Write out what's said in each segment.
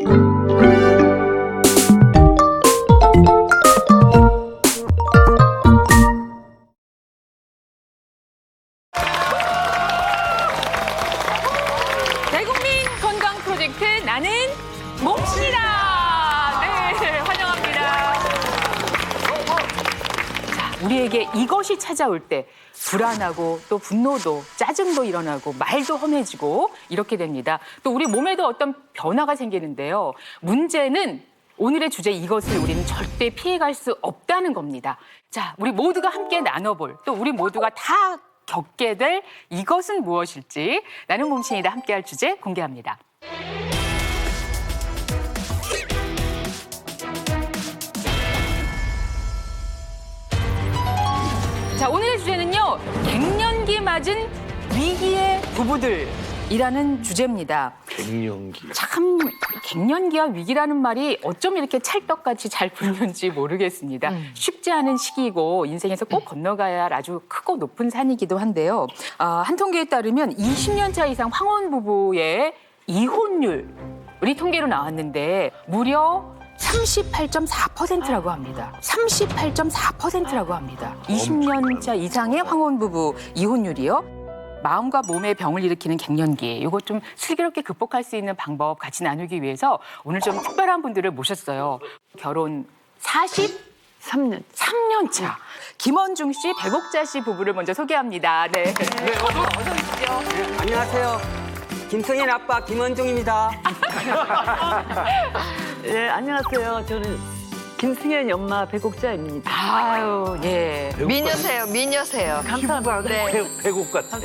대국민 건강 프로젝트 나는 몸신이다. 네, 환영합니다. 자, 우리에게 이것이 찾아올 때 불안하고 또 분노도 짜증도 일어나고 말도 험해지고 이렇게 됩니다. 또 우리 몸에도 어떤 변화가 생기는데요. 문제는 오늘의 주제 이것을 우리는 절대 피해갈 수 없다는 겁니다. 자, 우리 모두가 함께 나눠볼 또 우리 모두가 다 겪게 될 이것은 무엇일지 나는 몸신이다 함께할 주제 공개합니다. 자, 오늘의 주제는요. 갱년기 맞은 위기의 부부들이라는 주제입니다. 갱년기. 참 갱년기와 위기라는 말이 어쩜 이렇게 찰떡같이 잘 붙는지 모르겠습니다. 쉽지 않은 시기이고 인생에서 꼭 건너가야 할 아주 크고 높은 산이기도 한데요. 한 통계에 따르면 20년 차 이상 황혼 부부의 이혼율이 통계로 나왔는데 무려 38.4%라고 합니다. 38.4%라고 합니다. 20년 차 이상의 황혼 부부 이혼율이요. 마음과 몸에 병을 일으키는 갱년기, 이거 좀 슬기롭게 극복할 수 있는 방법 같이 나누기 위해서 오늘 좀 특별한 분들을 모셨어요. 결혼 43년 차. 김원중 씨, 백옥자 씨 부부를 먼저 소개합니다. 네. 어서 오십시오. 안녕하세요. 김성현 아빠 김원중입니다. 네, 안녕하세요. 저는 김승현 엄마 백옥자입니다. 아유, 예. 미녀세요, 미녀세요. 감사합니다. 네. 배국 같아.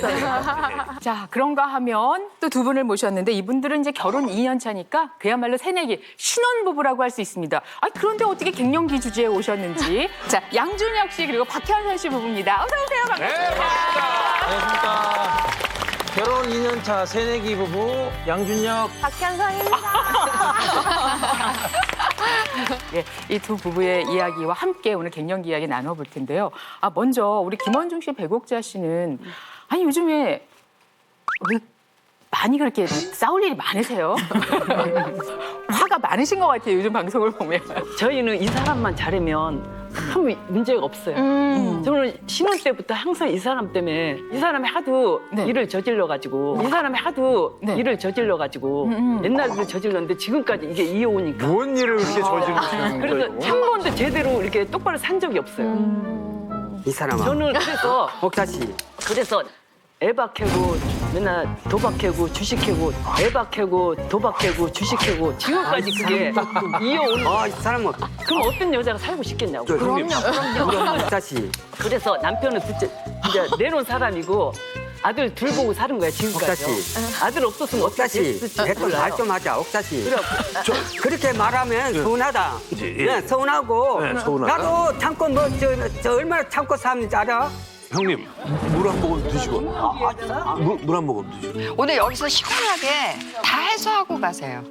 자, 그런가 하면 또 두 분을 모셨는데 이분들은 이제 결혼 2년 차니까 그야말로 새내기 신혼부부라고 할 수 있습니다. 그런데 어떻게 갱년기 주제에 오셨는지. 자, 양준혁 씨 그리고 박현선 씨 부부입니다. 어서 오세요. 반갑습니다. 안녕하십니까. 결혼 2년차 새내기 부부 양준혁. 박현성입니다. 예, 이 두 부부의 이야기와 함께 오늘 갱년기 이야기 나눠볼 텐데요. 먼저 우리 김원중 씨, 백옥자 씨는 요즘에 왜 많이 그렇게 싸울 일이 많으세요? 화가 많으신 것 같아요, 요즘 방송을 보면. 저희는 이 사람만 잘하면 아무 문제가 없어요. 저는 신혼 때부터 항상 이 사람 때문에 이 사람이 하도 네. 일을 저질러가지고 네. 옛날에도 저질렀는데 지금까지 이게 이어오니까 뭔 일을 그렇게 저지르시는 그래서 거예요? 한 번도 제대로 이렇게 똑바로 산 적이 없어요. 이 사람아. 저는 옥자 씨. 그래서 애박 캐고 맨날 도박 캐고 주식 캐고 애박 캐고 도박 캐고 주식 캐고 지금까지 그게 이어오는 이 사람은 그럼 어떤 여자가 살고 싶겠냐고. 그럼요. 옥자 씨. 그래서 남편은 진짜 내놓은 사람이고 아들 둘 보고 사는 거야 지금까지. 옥자 씨. 아들 없었으면 옥자 어떻게 씨. 됐을지 됐고 몰라요. 말 좀 하자. 옥자 씨. 그래, 그렇게 말하면 서운하다. 예. 네, 서운하고. 네, 서운하다. 나도 참고 저 얼마나 참고 사는지 알아? 형님, 물 한 모금 드시고. 물 한 모금 드시고. 오늘 여기서 시원하게 다 해소하고 가세요.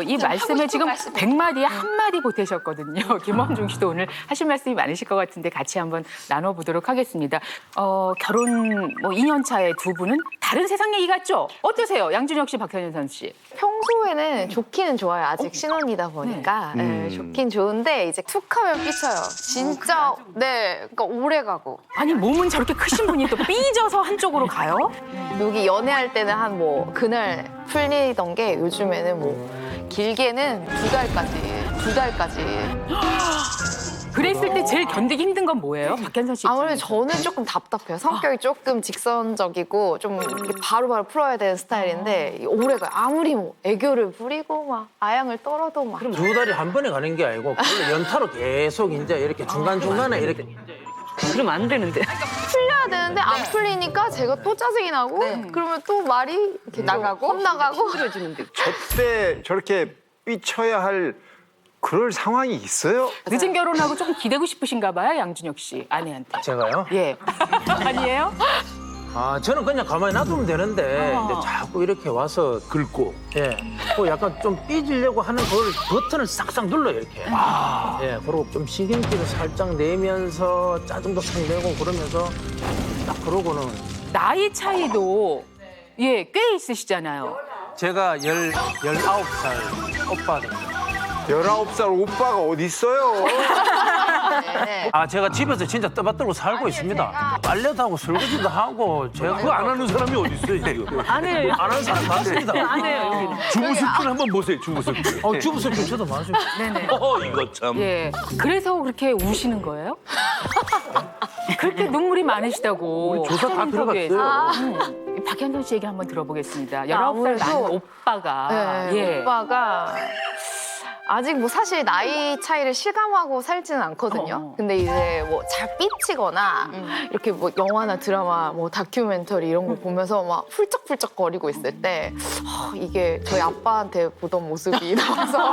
이 좀 말씀을 하고 싶은 지금 말씀. 100마디에 한마디 보태셨거든요. 김원중 씨도 오늘 하실 말씀이 많으실 것 같은데 같이 한번 나눠보도록 하겠습니다. 결혼 2년 차의 두 분은 다른 세상 얘기 같죠? 어떠세요? 양준혁 씨, 박현선 씨. 평소에는 좋기는 좋아요. 아직 신혼이다 보니까 네, 좋긴 좋은데 이제 툭하면 삐쳐요. 진짜 네, 그러니까 오래 가고 아니 몸은 저렇게 크신 분이 또 삐져서 한쪽으로 가요? 여기 연애할 때는 한 그날 풀리던 게 요즘에는 길게는 두 달까지. 그랬을 때 제일 견디기 힘든 건 뭐예요? 박현선 씨. 아무래도 저는 조금 답답해요. 성격이 조금 직선적이고 좀 이렇게 바로바로 풀어야 되는 스타일인데 오래 가요. 아무리 애교를 부리고 막 아양을 떨어도 막. 그럼 2달이 한 번에 가는 게 아니고 그걸 연타로 계속 이제 이렇게 중간중간에 이렇게. 그러면 안 되는데. 풀려야 되는데 안 풀리니까 제가 또 짜증이 나고 그러면 또 말이 이렇게 나가고 헛나가고 힘들어지는데. 저때 저렇게 삐쳐야 할 그럴 상황이 있어요? 늦은 결혼하고 조금 기대고 싶으신가 봐요, 양준혁 씨 아내한테. 제가요? 예. 아니에요? 저는 그냥 가만히 놔두면 되는데 이제 자꾸 이렇게 와서 긁고. 예, 약간 좀 삐지려고 하는 그걸 버튼을 싹싹 눌러요 이렇게. 예, 그리고 좀 신경질을 살짝 내면서 짜증도 싹 내고 그러면서 딱 그러고는 나이 차이도 꽤 있으시잖아요. 제가 19살 오빠입니다. 19살 오빠가 어디 있어요? 네. 아, 제가 집에서 진짜 떠받들고 살고 있습니다. 빨래도 하고 설거지도 하고 제가 그거 안 하는 사람이 어디 있어요 지금? 안 해요. 안 하는 사람 많습니다. 안 해요, 여기는. 주부습길 한번 보세요 주부습길. 주부습 저도 많습니다. 네네. 이거 참. 예. 그래서 그렇게 우시는 거예요? 그렇게 눈물이 많으시다고. 조사 다 사전 인터뷰에서. 들어갔어요. 박현선 씨 얘기 한번 들어보겠습니다. 19살 아무래도- 많은 오빠가. 네, 예. 오빠가 아직 뭐 사실 나이 차이를 실감하고 살지는 않거든요. 근데 이제 뭐 잘 삐치거나 이렇게 뭐 영화나 드라마, 뭐 다큐멘터리 이런 거 보면서 막 훌쩍훌쩍 거리고 있을 때 이게 저희 아빠한테 보던 모습이 나와서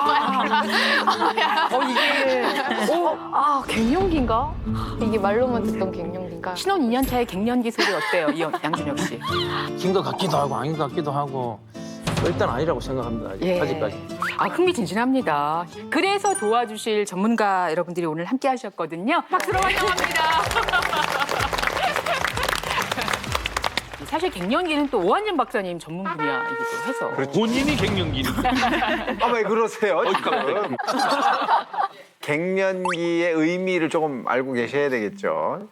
갱년기인가? 이게 말로만 듣던 갱년기인가? 신혼 2년 차의 갱년기 소리 어때요? 양준혁 씨. 긴 것 같기도 하고 아닌 것 같기도 하고 일단 아니라고 생각합니다. 예. 아직까지. 흥미진진합니다. 그래서 도와주실 전문가 여러분들이 오늘 함께 하셨거든요. 박수로 환영합니다. 사실 갱년기는 또 오한진 박사님 전문 분야이기도 해서. 본인이 갱년기니까. 아, 왜 그러세요, 지금? 갱년기의 의미를 조금 알고 계셔야 되겠죠.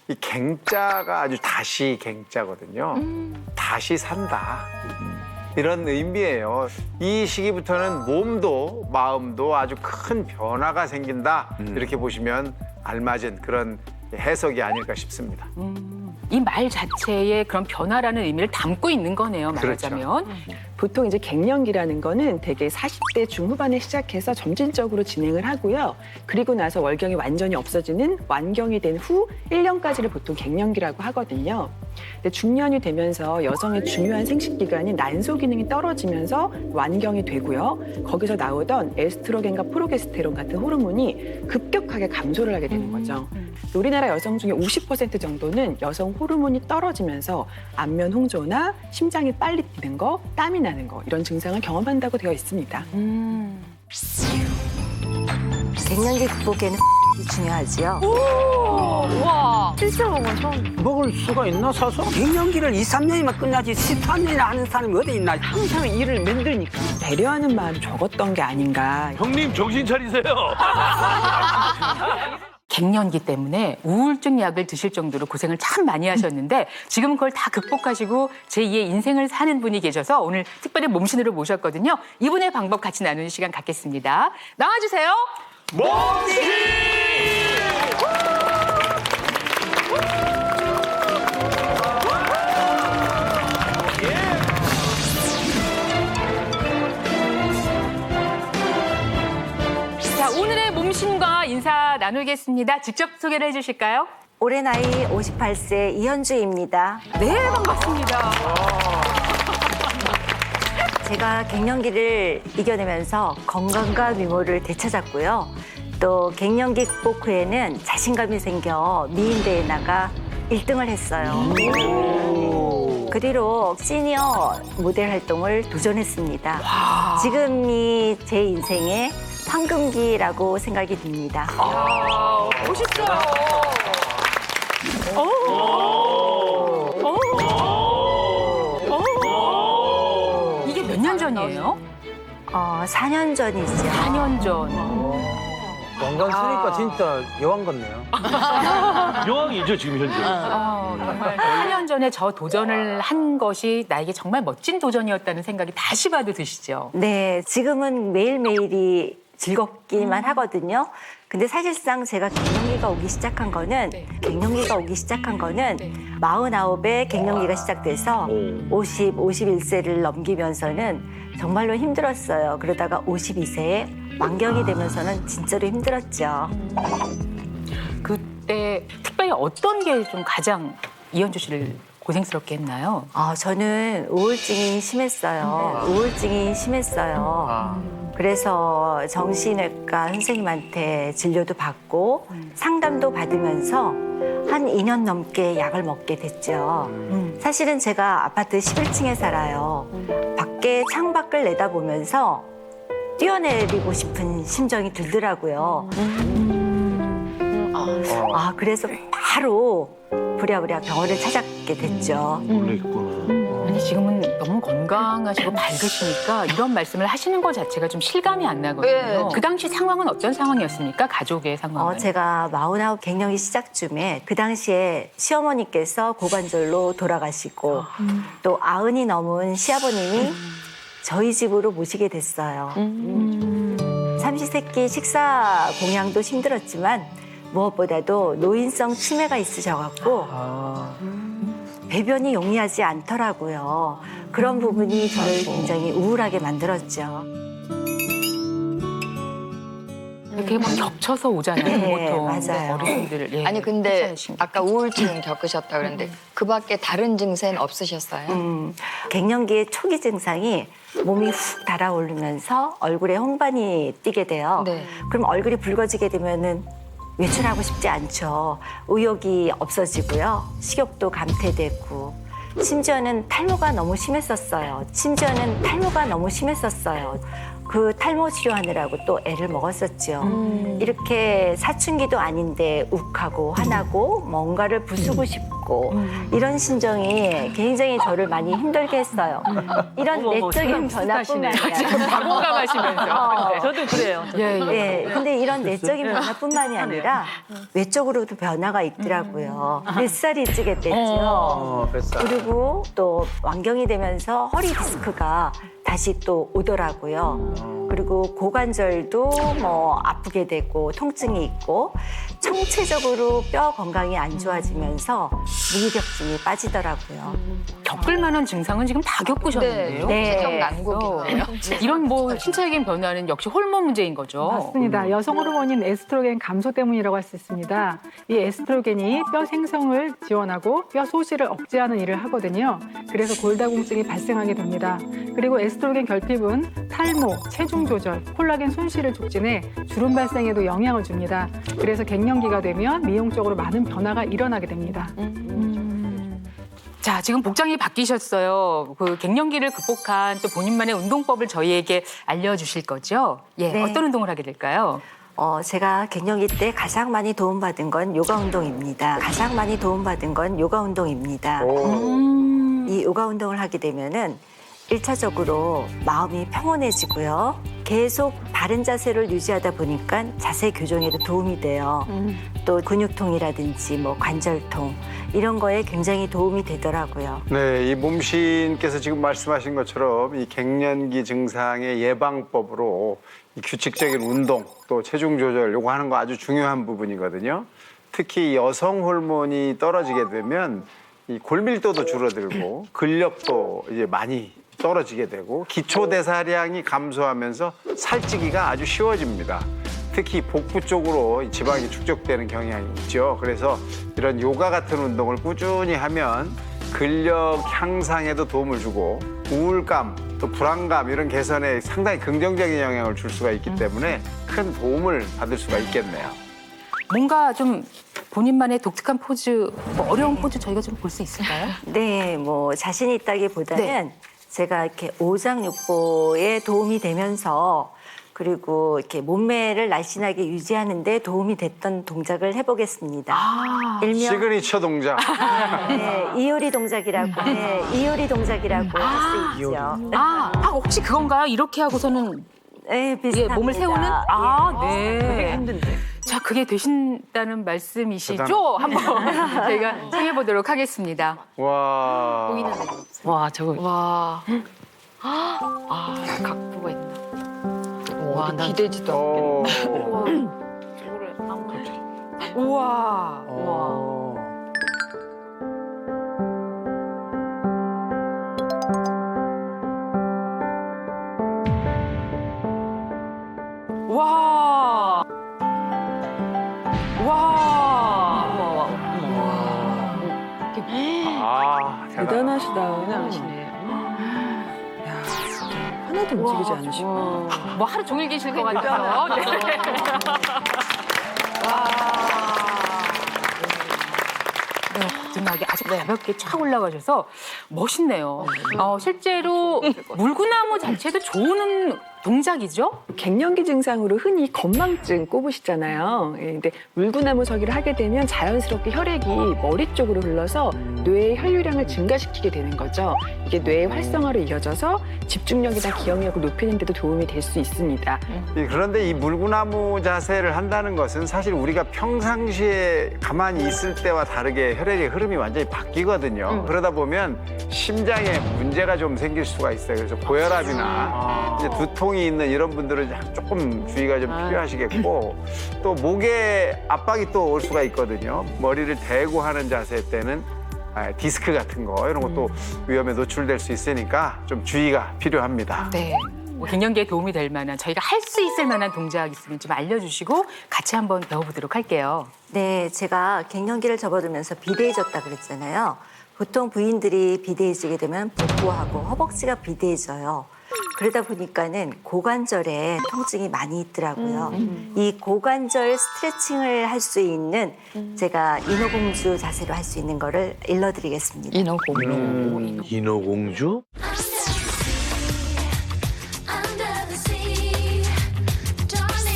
이 갱자가 아주 다시 갱자거든요. 다시 산다. 이런 의미예요. 이 시기부터는 몸도 마음도 아주 큰 변화가 생긴다. 이렇게 보시면 알맞은 그런 해석이 아닐까 싶습니다. 이 말 자체에 그런 변화라는 의미를 담고 있는 거네요, 말하자면. 보통 이제 갱년기라는 거는 되게 40대 중후반에 시작해서 점진적으로 진행을 하고요. 그리고 나서 월경이 완전히 없어지는 완경이 된 후 1년까지를 보통 갱년기라고 하거든요. 근데 중년이 되면서 여성의 중요한 생식 기관인 난소 기능이 떨어지면서 완경이 되고요. 거기서 나오던 에스트로겐과 프로게스테론 같은 호르몬이 급격하게 감소를 하게 되는 거죠. 우리나라 여성 중에 50% 정도는 여성 호르몬이 떨어지면서 안면 홍조나 심장이 빨리 뛰는 거, 땀이 나는 거 이런 증상을 경험한다고 되어 있습니다. 갱년기 극복에는 중요하지요. 와, 실제로 보면 처음. 먹을 수가 있나 사서? 갱년기를 2, 3년이면 끝나지 13년이나 하는 사람이 어디 있나. 항상 일을 만드니까. 배려하는 마음이 적었던 게 아닌가. 형님 정신 차리세요. 갱년기 때문에 우울증 약을 드실 정도로 고생을 참 많이 하셨는데 지금은 그걸 다 극복하시고 제2의 인생을 사는 분이 계셔서 오늘 특별히 몸신으로 모셨거든요. 이분의 방법 같이 나누는 시간 갖겠습니다. 나와주세요. 자, 오늘의 몸신과 인사 나누겠습니다. 직접 소개를 해주실까요? 올해 나이 58세 이현주입니다. 네, 반갑습니다. 제가 갱년기를 이겨내면서 건강과 미모를 되찾았고요. 또 갱년기 극복 후에는 자신감이 생겨 미인대회 나가 1등을 했어요. 그 뒤로 시니어 모델 활동을 도전했습니다. 지금이 제 인생의 황금기라고 생각이 듭니다. 멋있어요. 이게 몇 년 전이에요? 4년 전이죠. 4년 전. 왕관 쓰니까 진짜 여왕 같네요. 여왕이죠 지금 현재. 정말 4년 전에 저 도전을 한 것이 나에게 정말 멋진 도전이었다는 생각이 다시 봐도 드시죠? 네, 지금은 매일매일이 즐겁기만 하거든요. 근데 사실상 제가 갱년기가 오기 시작한 거는 49에 갱년기가 시작돼서 50, 51세를 넘기면서는 정말로 힘들었어요. 그러다가 52세에 만경이 되면서는 진짜로 힘들었죠. 그때 특별히 어떤 게 좀 가장 이현주 씨를 고생스럽게 했나요? 저는 우울증이 심했어요. 그래서 정신외과 선생님한테 진료도 받고 상담도 받으면서 한 2년 넘게 약을 먹게 됐죠. 사실은 제가 아파트 11층에 살아요. 밖에 창밖을 내다보면서 뛰어내리고 싶은 심정이 들더라고요. 그래서 바로 부랴부랴 병원을 찾았게 됐죠. 그랬구나. 아니 지금은 너무 건강하시고 밝으시니까 이런 말씀을 하시는 것 자체가 좀 실감이 안 나거든요. 네. 그 당시 상황은 어떤 상황이었습니까? 가족의 상황은? 제가 49 갱년기 시작쯤에 그 당시에 시어머니께서 고관절로 돌아가시고 또 90이 넘은 시아버님이 저희 집으로 모시게 됐어요. 삼시세끼 식사 공양도 힘들었지만 무엇보다도 노인성 치매가 있으셔갖고 배변이 용이하지 않더라고요. 그런 부분이 저를 굉장히 우울하게 만들었죠. 이렇게 막 겹쳐서 오잖아요. 네, 보통 맞아요. 어르신들. 예, 아니 근데 괜찮으신 게. 아까 우울증 겪으셨다 그랬는데 그 밖에 다른 증세는 없으셨어요? 갱년기의 초기 증상이 몸이 훅 달아오르면서 얼굴에 홍반이 띄게 돼요. 네. 그럼 얼굴이 붉어지게 되면은 외출하고 싶지 않죠. 의욕이 없어지고요. 식욕도 감퇴되고 심지어는 탈모가 너무 심했었어요. 그 탈모 치료하느라고 또 애를 먹었었죠. 이렇게 사춘기도 아닌데 욱하고 화나고 뭔가를 부수고 싶고 이런 심정이 굉장히 저를 많이 힘들게 했어요. 이런 내적인 변화뿐만 아니라 다 공감하시면서. 저도 그래요. 예, 근데 이런 내적인 변화뿐만이 아니라 외적으로도 변화가 있더라고요. 뱃살이 찌게 됐죠. 뱃살. 그리고 또 완경이 되면서 허리 디스크가 다시 또 오더라고요. 그리고 고관절도 뭐 아프게 되고 통증이 있고 총체적으로 뼈 건강이 안 좋아지면서 무기력증이 빠지더라고요. 겪을 만한 증상은 지금 다 겪으셨는데요. 네. 네. 난국이네요. 이런 뭐 신체적인 변화는 역시 호르몬 문제인 거죠. 맞습니다. 여성 호르몬인 에스트로겐 감소 때문이라고 할 수 있습니다. 이 에스트로겐이 뼈 생성을 지원하고 뼈 소실을 억제하는 일을 하거든요. 그래서 골다공증이 발생하게 됩니다. 그리고 에스트로겐 결핍은 탈모, 체중 조절, 콜라겐 손실을 촉진해 주름 발생에도 영향을 줍니다. 그래서 갱년기가 되면 미용적으로 많은 변화가 일어나게 됩니다. 자, 지금 복장이 바뀌셨어요. 그 갱년기를 극복한 또 본인만의 운동법을 저희에게 알려주실 거죠? 예, 네. 어떤 운동을 하게 될까요? 제가 갱년기 때 가장 많이 도움받은 건 요가 운동입니다. 이 요가 운동을 하게 되면은 1차적으로 마음이 평온해지고요. 계속 바른 자세를 유지하다 보니까 자세 교정에도 도움이 돼요. 또 근육통이라든지 뭐 관절통 이런 거에 굉장히 도움이 되더라고요. 네, 이 몸신께서 지금 말씀하신 것처럼 이 갱년기 증상의 예방법으로 이 규칙적인 운동 또 체중 조절 요거 하는 거 아주 중요한 부분이거든요. 특히 여성 호르몬이 떨어지게 되면 이 골밀도도 줄어들고 근력도 이제 많이 떨어지게 되고 기초 대사량이 감소하면서 살찌기가 아주 쉬워집니다. 특히 복부 쪽으로 지방이 축적되는 경향이 있죠. 그래서 이런 요가 같은 운동을 꾸준히 하면 근력 향상에도 도움을 주고 우울감, 또 불안감 이런 개선에 상당히 긍정적인 영향을 줄 수가 있기 때문에 큰 도움을 받을 수가 있겠네요. 뭔가 좀 본인만의 독특한 포즈, 뭐 어려운 포즈 저희가 좀 볼 수 있을까요? 네, 뭐 자신 있다기보다는 네. 제가 이렇게 오장육부에 도움이 되면서 그리고 이렇게 몸매를 날씬하게 유지하는 데 도움이 됐던 동작을 해보겠습니다. 일명 시그니처 동작. 이효리 동작이라고 할 수 있죠. 혹시 그건가요? 이렇게 하고서는 네, 예, 비슷합니다. 몸을 세우는? 네. 되게 힘든데. 자, 그게 되신다는 말씀이시죠? 대단하다. 한번 저희가 해보도록 하겠습니다. 와. 와, 저거. 와. 각도가 있다. 와, 기대지도 않겠네. 우와. 와. 대단하시다. 대단하시네. 하나도 움직이지 않으시고. 뭐 하루 종일 계실 것 같아요. 네. 네, 든든하게 아주 가볍게 쫙 올라가셔서 멋있네요. 실제로 물구나무 자체도 좋은 동작이죠? 갱년기 증상으로 흔히 건망증 꼽으시잖아요. 예, 근데 물구나무 서기를 하게 되면 자연스럽게 혈액이 머리 쪽으로 흘러서 뇌의 혈류량을 증가시키게 되는 거죠. 이게 뇌의 활성화로 이어져서 집중력이나 기억력을 높이는 데도 도움이 될 수 있습니다. 그런데 이 물구나무 자세를 한다는 것은 사실 우리가 평상시에 가만히 있을 때와 다르게 혈액의 흐름이 완전히 바뀌거든요. 그러다 보면 심장에 문제가 좀 생길 수가 있어요. 그래서 고혈압이나 이제 두통이 있는 이런 분들은 조금 주의가 좀 필요하시겠고, 또 목에 압박이 또 올 수가 있거든요. 머리를 대고 하는 자세 때는 디스크 같은 거 이런 것도 위험에 노출될 수 있으니까 좀 주의가 필요합니다. 네. 뭐 갱년기에 도움이 될 만한 저희가 할 수 있을 만한 동작 있으면 좀 알려주시고 같이 한번 배워보도록 할게요. 네, 제가 갱년기를 접어들면서 비대해졌다 그랬잖아요. 보통 부인들이 비대해지게 되면 복부하고 허벅지가 비대해져요. 그러다 보니까는 고관절에 통증이 많이 있더라고요. 이 고관절 스트레칭을 할 수 있는 제가 인어공주 자세로 할 수 있는 거를 일러드리겠습니다. 인어공주?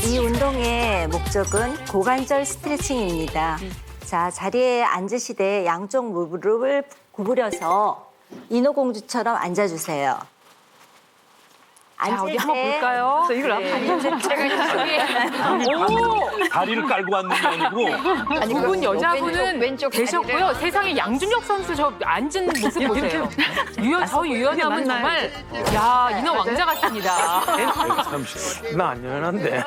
이 운동의 목적은 고관절 스트레칭입니다. 자, 자리에 앉으시되 양쪽 무릎을 구부려서 인어공주처럼 앉아주세요. 자, 어디 한번 볼까요? 이걸 다리를 깔고 앉는 게 아니고 아니, 그분 여자분은 왼쪽 되셨고요. 세상에 양준혁 선수 저 앉은 모습 보세요. 저 유연함은 정말 야 인어 왕자 같습니다. 나 안 유연한데.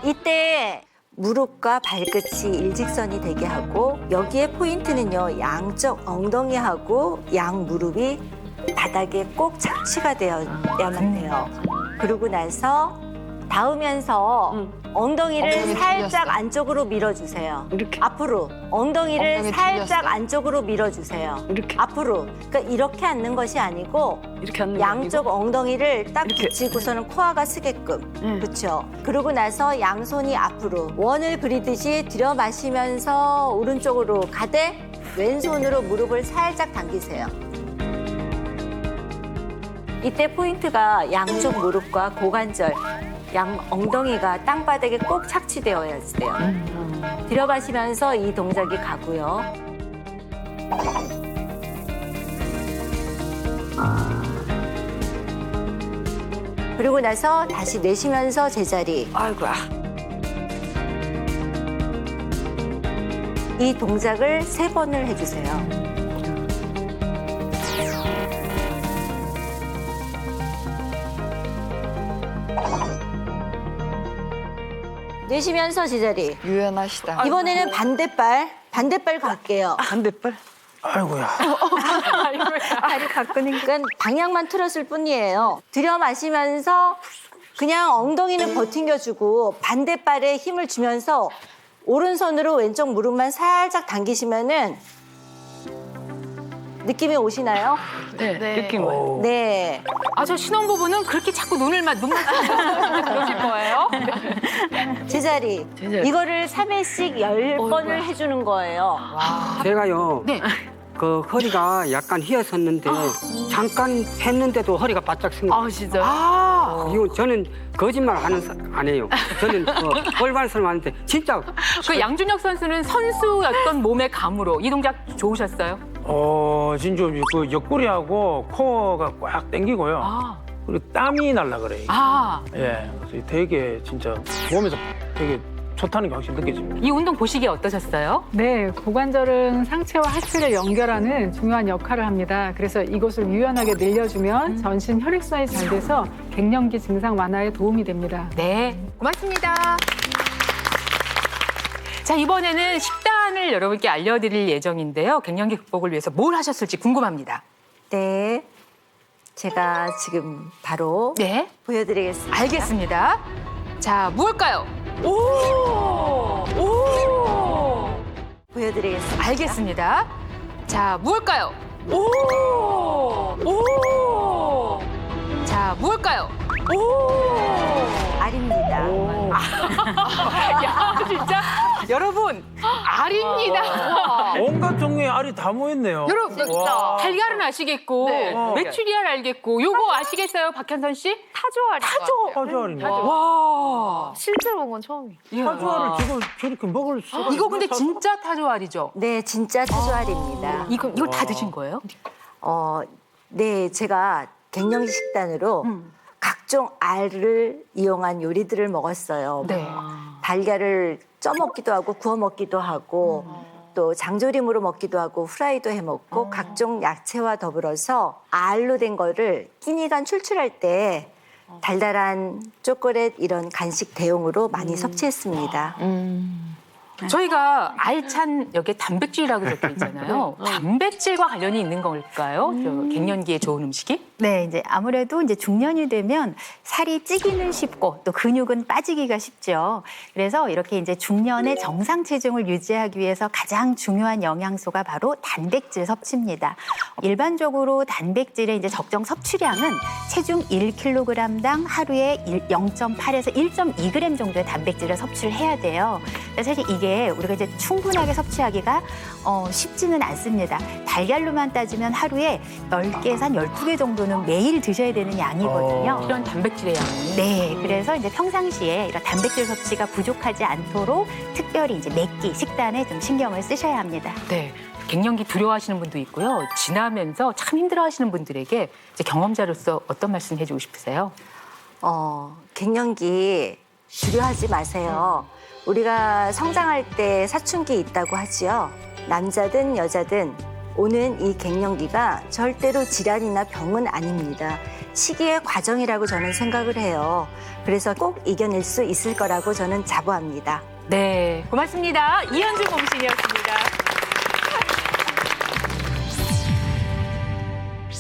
이때 무릎과 발끝이 일직선이 되게 하고 여기에 포인트는요. 양쪽 엉덩이하고 양 무릎이 바닥에 꼭 착취가 되어야만 돼요. 그러고 나서 닿으면서 엉덩이를 살짝 틀렸어. 안쪽으로 밀어주세요. 이렇게. 앞으로 엉덩이를 엉덩이 살짝 틀렸어. 안쪽으로 밀어주세요. 이렇게. 앞으로. 그러니까 이렇게 앉는 것이 아니고 이렇게 하는 거 양쪽 엉덩이를 딱 이렇게. 붙이고서는 코아가 쓰게끔. 그렇죠. 그러고 나서 양손이 앞으로 원을 그리듯이 들여 마시면서 오른쪽으로 가되 왼손으로 무릎을 살짝 당기세요. 이때 포인트가 양쪽 무릎과 고관절, 양 엉덩이가 땅바닥에 꼭 착취되어야 돼요. 들여마시면서 이 동작이 가고요. 그리고 나서 다시 내쉬면서 제자리. 아이고야. 이 동작을 3번을 해주세요. 내쉬면서 제자리. 유연하시다. 이번에는 반대발 갈게요. 반대발. 아이고야. 다리 가꾸니까 방향만 틀었을 뿐이에요. 들여 마시면서 그냥 엉덩이는 버팅겨주고 반대발에 힘을 주면서 오른손으로 왼쪽 무릎만 살짝 당기시면은 느낌이 오시나요? 네. 느낌 와요. 네. 아, 저 신혼부부는 그렇게 자꾸 눈만 그러실 거예요? 제자리. 이거를 3회씩 10번을 해주는 거예요. 제가요. 네. 그 허리가 약간 휘었었는데 잠깐 했는데도 허리가 바짝 쓴 거예요. 아 진짜. 이거 저는 거짓말 안 해요. 저는 올바른 하는데 진짜 그 양준혁 선수는 선수였던 몸의 감으로 이 동작 좋으셨어요? 진짜 그 옆구리하고 코어가 꽉 당기고요. 아. 그리고 땀이 날라 그래요. 아, 예, 그래서 되게 진짜 몸에서 되게 좋다는 게 확실히 느껴집니다. 이 운동 보시기에 어떠셨어요? 네, 고관절은 상체와 하체를 연결하는 중요한 역할을 합니다. 그래서 이곳을 유연하게 늘려주면 전신 혈액순환이 잘 돼서 갱년기 증상 완화에 도움이 됩니다. 네, 고맙습니다. 자, 이번에는 식단을 여러분께 알려드릴 예정인데요. 갱년기 극복을 위해서 뭘 하셨을지 궁금합니다. 네. 제가 지금 바로 네, 보여드리겠습니다. 알겠습니다. 자, 무엇일까요? 오! 보여드리겠습니다. 알겠습니다. 자, 무엇일까요? 자, 무엇일까요? 알입니다. 야, 진짜 여러분, 알입니다. 온갖 종류의 알이 다 모였네요. 여러분, 진짜. 달걀은 아시겠고, 네. 메추리알 알겠고, 요거 아시겠어요, 박현선 씨? 타조알이. 타조알이네. 와. 실제로 본 건 처음이에요. 타조알을 지금 저렇게 먹을 수가 이거 근데 진짜 타조알이죠? 네, 진짜 타조알입니다. 이거 다 드신 거예요? 네, 제가 갱년기 식단으로 각종 알을 이용한 요리들을 먹었어요. 네. 달걀을 쪄 먹기도 하고 구워 먹기도 하고 또 장조림으로 먹기도 하고 후라이도 해 먹고 각종 야채와 더불어서 알로 된 거를 끼니간 출출할 때 달달한 초콜릿 이런 간식 대용으로 많이 섭취했습니다. 저희가 알찬 여기에 단백질이라고 적혀 있잖아요. 단백질과 관련이 있는 걸까요? 저 갱년기에 좋은 음식이? 네, 이제 아무래도 이제 중년이 되면 살이 찌기는 쉽고 또 근육은 빠지기가 쉽죠. 그래서 이렇게 이제 중년의 정상 체중을 유지하기 위해서 가장 중요한 영양소가 바로 단백질 섭취입니다. 일반적으로 단백질의 이제 적정 섭취량은 체중 1kg당 하루에 0.8에서 1.2g 정도의 단백질을 섭취를 해야 돼요. 사실 이게 우리가 이제 충분하게 섭취하기가 쉽지는 않습니다. 달걀로만 따지면 하루에 10개에서 한 12개 정도는 매일 드셔야 되는 양이거든요. 이런 단백질의 양이. 네, 그래서 이제 평상시에 이런 단백질 섭취가 부족하지 않도록 특별히 이제 몇 끼 식단에 좀 신경을 쓰셔야 합니다. 네. 갱년기 두려워하시는 분도 있고요. 지나면서 참 힘들어하시는 분들에게 이제 경험자로서 어떤 말씀 해주고 싶으세요? 갱년기 두려워하지 마세요. 우리가 성장할 때 사춘기 있다고 하지요. 남자든 여자든 오는 이 갱년기가 절대로 질환이나 병은 아닙니다. 시기의 과정이라고 저는 생각을 해요. 그래서 꼭 이겨낼 수 있을 거라고 저는 자부합니다. 네, 고맙습니다. 이현주 공신이었습니다.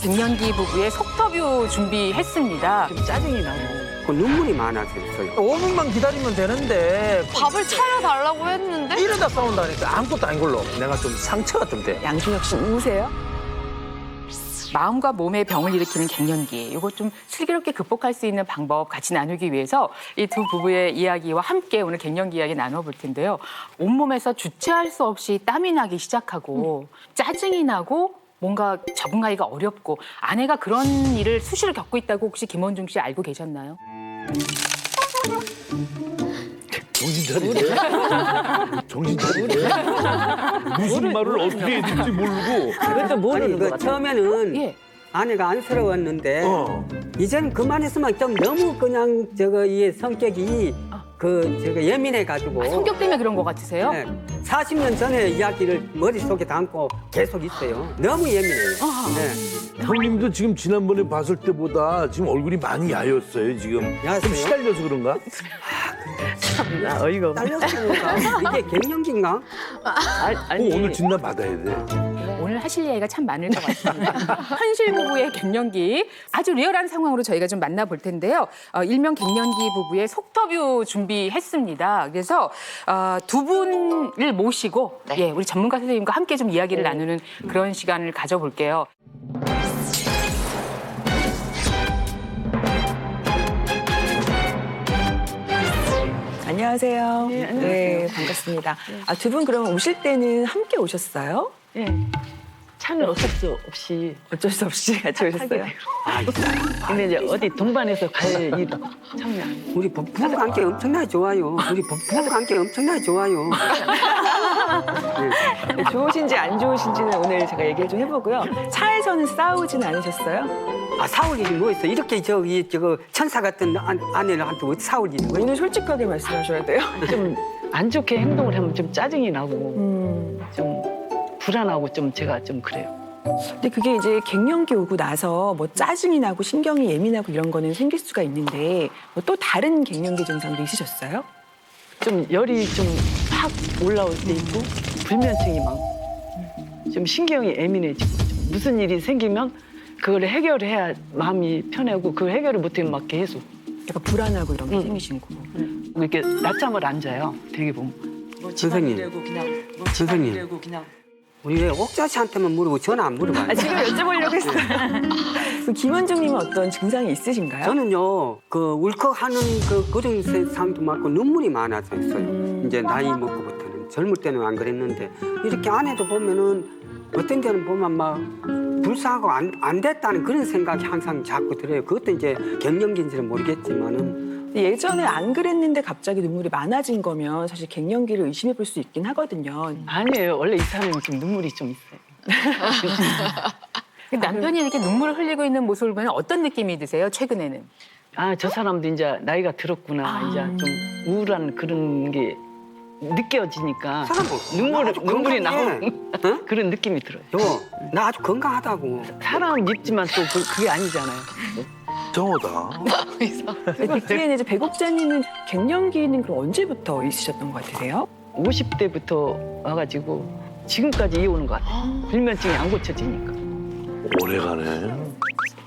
갱년기 부부의 속터뷰 준비했습니다. 좀 짜증이 나고. 그 눈물이 많아서 있어요. 5분만 기다리면 되는데 밥을 차려달라고 했는데? 이러다 싸운다니까 아무것도 아닌 걸로 내가 좀 상처가 좀 돼. 양준혁 씨 우세요? 마음과 몸의 병을 일으키는 갱년기, 이거 좀 슬기롭게 극복할 수 있는 방법 같이 나누기 위해서 이 두 부부의 이야기와 함께 오늘 갱년기 이야기 나눠볼 텐데요. 온몸에서 주체할 수 없이 땀이 나기 시작하고 짜증이 나고 뭔가 적응하기가 어렵고 아내가 그런 일을 수시로 겪고 있다고 혹시 김원중 씨 알고 계셨나요? 정신 차리네. 정신 차리네. 무슨 말을 어떻게 해야 될지 모르고. 그것도 모르는 것 같아요. 처음에는 예. 아내가 안쓰러웠는데 이제는 그만했으면 좀 너무 그냥 이 성격이 예민해가지고 성격 때문에 그런 것 같으세요? 네, 40년 전에 이야기를 머릿속에 담고 계속 있어요. 너무 예민해요. 네. 형님도 지금 지난번에 봤을 때보다 지금 얼굴이 많이 야였어요. 지금 야였어요? 좀 시달려서 그런가? 참나 어이가 없네. 딸렸으니까 이게 갱년기인가? 오늘 진단 받아야 돼. 오늘 하실 이야기가 참 많을 것 같습니다. 현실 부부의 갱년기, 아주 리얼한 상황으로 저희가 좀 만나볼 텐데요. 일명 갱년기 부부의 속터뷰 준비했습니다. 그래서 두 분을 모시고 예, 우리 전문가 선생님과 함께 좀 이야기를 나누는 그런 시간을 가져볼게요. 안녕하세요. 네, 반갑습니다. 두 분 그러면 오실 때는 함께 오셨어요? 예. 차는 어쩔 수 없이 어쩔 수 없이 같이 오셨어요. 근데 이제 어디 동반해서 갈 일 참냐. 우리 부부관계 엄청나게 좋아요. 우리 부부관계 엄청나게 좋아요. 네, 좋으신지 안 좋으신지는 오늘 제가 얘기를 좀 해보고요. 차에서는 싸우진 않으셨어요? 싸울 일이 뭐 있어? 이렇게 천사 같은 아내한테 어디 싸울 일이 뭐 있어? 오늘 솔직하게 말씀하셔야 돼요. 좀 안 좋게 행동을 하면 좀 짜증이 나고 좀 불안하고 좀 제가 좀 그래요. 근데 그게 이제 갱년기 오고 나서 뭐 짜증이 나고 신경이 예민하고 이런 거는 생길 수가 있는데 뭐 또 다른 갱년기 증상도 있으셨어요? 좀 열이 좀 확 올라올 때 있고 불면증이 많고 좀 신경이 예민해지고 좀 무슨 일이 생기면 그걸 해결해야 마음이 편하고 그 해결을 못하면 막 계속 약간 불안하고 이런 게 생기시는 거고. 이렇게 낮잠을 안 자요. 되게 보면. 선생님, 우리 왜 옥자씨한테만 물어보고 전화 안 물어봐요? 지금 여쭤보려고 했어요. 김원중님은 어떤 증상이 있으신가요? 저는요, 울컥하는 그런 세상도 많고 눈물이 많아서 있어요. 이제 나이 먹고부터는 젊을 때는 안 그랬는데 이렇게 아내도 보면은 어떤 데는 보면 막 불쌍하고 안 됐다는 그런 생각이 항상 자꾸 들어요. 그것도 이제 갱년기인지는 모르겠지만은 예전에 안 그랬는데 갑자기 눈물이 많아진 거면 사실 갱년기를 의심해 볼 수 있긴 하거든요. 아니에요. 원래 이 사람은 좀 눈물이 좀 있어요. 남편이 이렇게 눈물을 흘리고 있는 모습을 보면 어떤 느낌이 드세요? 최근에는? 아, 저 사람도 이제 나이가 들었구나. 이제 좀 우울한 그런 게 느껴지니까 눈물이 나오는 그런 느낌이 들어요. 나 아주 건강하다고. 사람은 밉지만 또 그게 아니잖아요. 정호다. 뒤에는 이제 배국자님은 갱년기는 그럼 언제부터 있으셨던 것 같으세요? 50대부터 와가지고 지금까지 이어오는 것 같아요. 불면증이 안 고쳐지니까. 오래가네.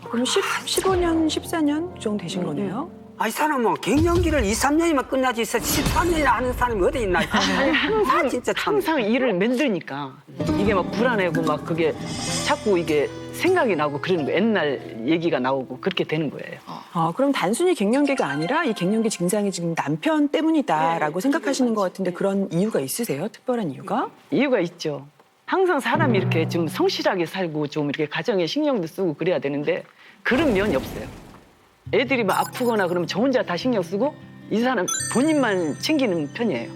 그럼 15년, 14년 정도 되신 거네요? 이 사람은 갱년기를 2, 3년이면 끝나지 13년이나 하는 사람이 어디 있나. 아니, 항상 일을 만드니까 이게 막 불안하고 막 그게 자꾸 이게 생각이 나고 그러는 거예요. 옛날 얘기가 나오고 그렇게 되는 거예요. 그럼 단순히 갱년기가 아니라 이 갱년기 증상이 지금 남편 때문이다라고 생각하시는 것 같은데 그런 이유가 있으세요? 특별한 이유가? 이유가 있죠. 항상 사람이 이렇게 좀 성실하게 살고 좀 이렇게 가정에 신경도 쓰고 그래야 되는데 그런 면이 없어요. 애들이 막 아프거나 그러면 저 혼자 다 신경 쓰고 이 사람 본인만 챙기는 편이에요.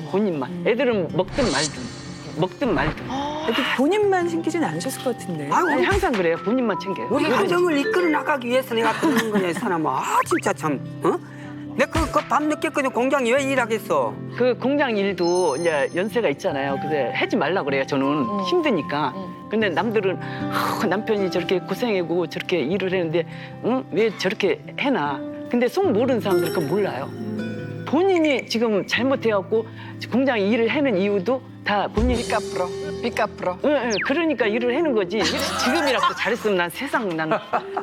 본인만. 애들은 먹든 말든. 본인만 챙기진 않으셨을 것 같은데. 아니, 항상 그래요. 본인만 챙겨요. 우리 가정을 이끌어 나가기 위해서 내가 그러는 거냐, 이 사람아. 진짜 참. 내가 밤 늦게까지 공장에 왜 일하겠어? 그 공장 일도 이제 연세가 있잖아요. 그래서 하지 말라 그래요. 저는 힘드니까. 근데 남들은 남편이 저렇게 고생하고 저렇게 일을 했는데 왜 저렇게 해나. 근데 속 모르는 사람들은 그거 몰라요. 본인이 지금 잘못해갖고 공장 일을 하는 이유도 다 본인이 빚 갚으러. 응, 그러니까 일을 하는 거지. 지금이라도 잘했으면 난 세상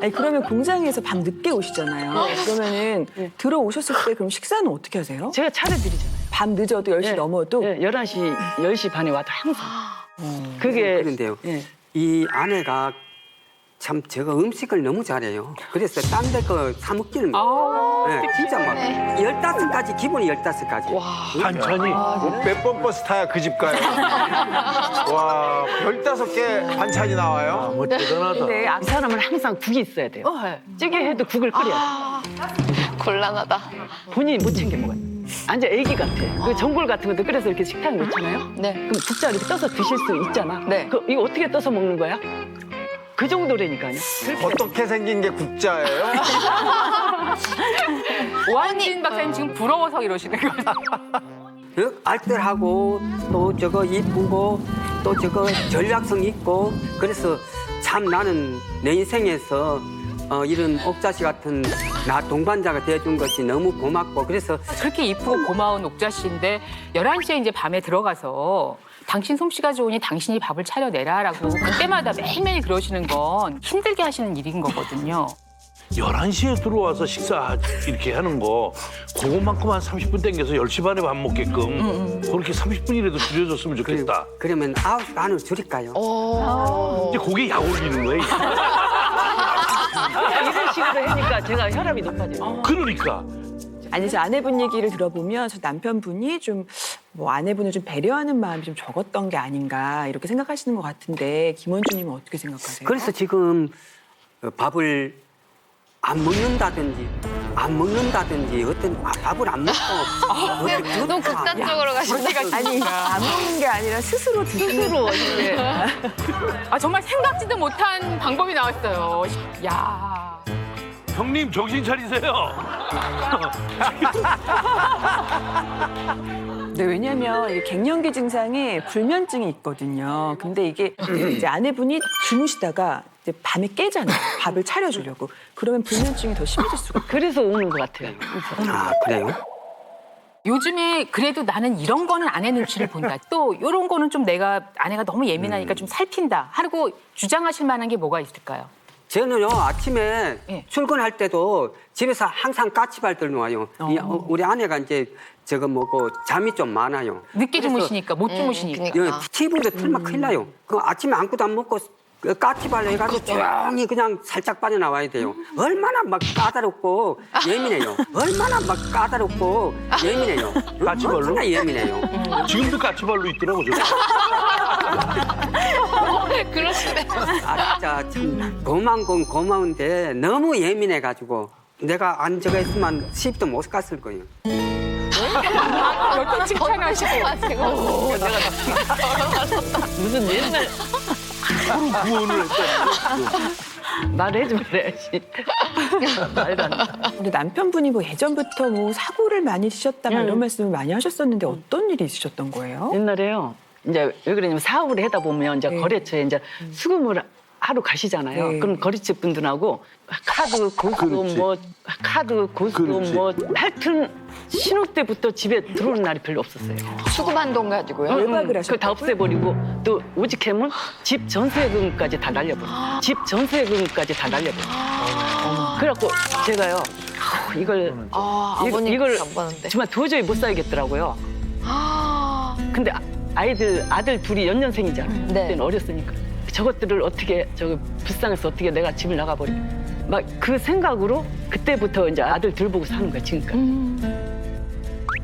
아니 그러면 공장에서 밤 늦게 오시잖아요. 그러면은 들어오셨을 때 그럼 식사는 어떻게 하세요? 제가 차려드리잖아요. 밤 늦어도 10시 넘어도? 11시, 10시 반에 와도 항상. 그게 그런데요. 이 아내가 참 제가 음식을 너무 잘해요. 그래서 딴 데 거 사 먹기는 진짜 막 15가지, 기본이 15가지. 반찬이. 몇 번 버스 타야 그 집 가요? 와, 15개 반찬이 나와요? 뭐 대단하다. 근데 이 사람은 항상 국이 있어야 돼요. 찌개 해도 국을 끓여야 돼. 곤란하다. 본인이 못 챙겨 먹어요. 완전 애기 같아. 그 전골 같은 것도 끓여서 이렇게 식탁에 놓잖아요. 네. 그럼 국자 이렇게 떠서 드실 수 있잖아. 네. 이거 어떻게 떠서 먹는 거야? 그 정도라니까요. 어떻게 생긴 게 국자예요? 오한진 박사님 지금 부러워서 이러시는 거예요? 알뜰하고 또 저거 이쁘고 또 저거 전략성 있고 그래서 참 나는 내 인생에서 이런 옥자씨 같은 나 동반자가 돼준 것이 너무 고맙고 그래서 그렇게 이쁘고 고마운 옥자 씨인데 11시에 이제 밤에 들어가서 당신 솜씨가 좋으니 당신이 밥을 차려내라라고 그때마다 매일매일 그러시는 건 힘들게 하시는 일인 거거든요. 11시에 들어와서 식사 이렇게 하는 거 그거만큼 한 30분 땡겨서 10시 반에 밥 먹게끔 그렇게 30분이라도 줄여줬으면 좋겠다. 그러면 9시 반으로 줄일까요? 이제 그게 약 올리는 거예요. 이런 식으로 하니까 제가 혈압이 높아져요. 그러니까. 아니, 제 아내분 얘기를 들어보면 저 남편분이 좀 뭐 아내분을 좀 배려하는 마음이 좀 적었던 게 아닌가 이렇게 생각하시는 것 같은데 김원주님은 어떻게 생각하세요? 그래서 지금 밥을 안 먹는다든지 어떤 밥을 안 먹고 너무 극단적으로 가신다. 아니 안 먹는 게 아니라 스스로 드시는 정말 생각지도 못한 방법이 나왔어요. 야. 형님 정신 차리세요. 네, 왜냐하면 이 갱년기 증상에 불면증이 있거든요. 근데 이게 이제 아내분이 주무시다가 이제 밤에 깨잖아요. 밥을 차려주려고. 그러면 불면증이 더 심해질 수가. 그래서 오는 것 같아요. 그래요? 요즘에 그래도 나는 이런 거는 아내 눈치를 본다. 또 이런 거는 좀 아내가 너무 예민하니까 좀 살핀다. 하고 주장하실 만한 게 뭐가 있을까요? 저는요 아침에 출근할 때도 집에서 항상 까치발들 놓아요. 우리 아내가 이제 저거 뭐고 잠이 좀 많아요. 늦게 주무시니까 못 주무시니까. TV도 틀면 큰일 나요. 그 아침에 아무것도 안 먹고 그 까치발로 해가지고 조용히 그냥 살짝 빠져나와야 돼요. 얼마나 막 까다롭고 예민해요. 얼마나 막 까다롭고 예민해요. 까치발로? 얼마나 예민해요. 지금도 까치발로 있더라고 저. 그러시네. 아, 진짜 참 고마운 건 고마운데 너무 예민해가지고 내가 안 저거 했으면 시집도 못 갔을 거예요. 이렇게 칭찬하시고 마시고. 무슨 옛날 서로 구원을 했다. 말하지 말아야지. 말도 안 돼. 근데 남편분이 뭐 예전부터 뭐 사고를 많이 치셨다 막 이런 말씀을 많이 하셨었는데 어떤 일이 있으셨던 거예요? 옛날에요. 이제 왜 그러냐면 사업을 하다 보면 이제 네. 거래처에 이제 수금을 하러 가시잖아요. 네. 그럼 거래처 분들하고 카드 고수금 그렇지. 뭐 카드 고수금 그렇지. 뭐 하여튼 신혼 때부터 집에 들어오는 날이 별로 없었어요. 수금 한 돈 가지고요. 외박을 그걸 다 없애버리고 또 오직하면 집 전세금까지 다 날려버려. 집 전세금까지 다 날려버려. 그래갖고 제가요 이걸 아버님 이걸 안 받는데. 정말 도저히 못 살겠더라고요. 근데 아들 둘이 연년생이잖아요. 네. 그때는 어렸으니까. 저것들을 어떻게 불쌍해서 어떻게 내가 집을 나가버려. 막 그 생각으로 그때부터 이제 아들 둘 보고 사는 거야 지금까지.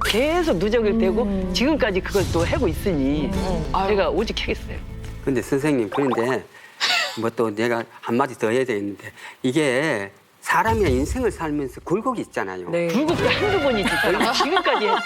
계속 누적이 되고 지금까지 그걸 또 하고 있으니 제가 오직 하겠어요. 근데 선생님 그런데 뭐 또 내가 한마디 더 해야 되는데 이게 사람의 인생을 살면서 굴곡이 있잖아요. 네. 굴곡도 한두 번이지.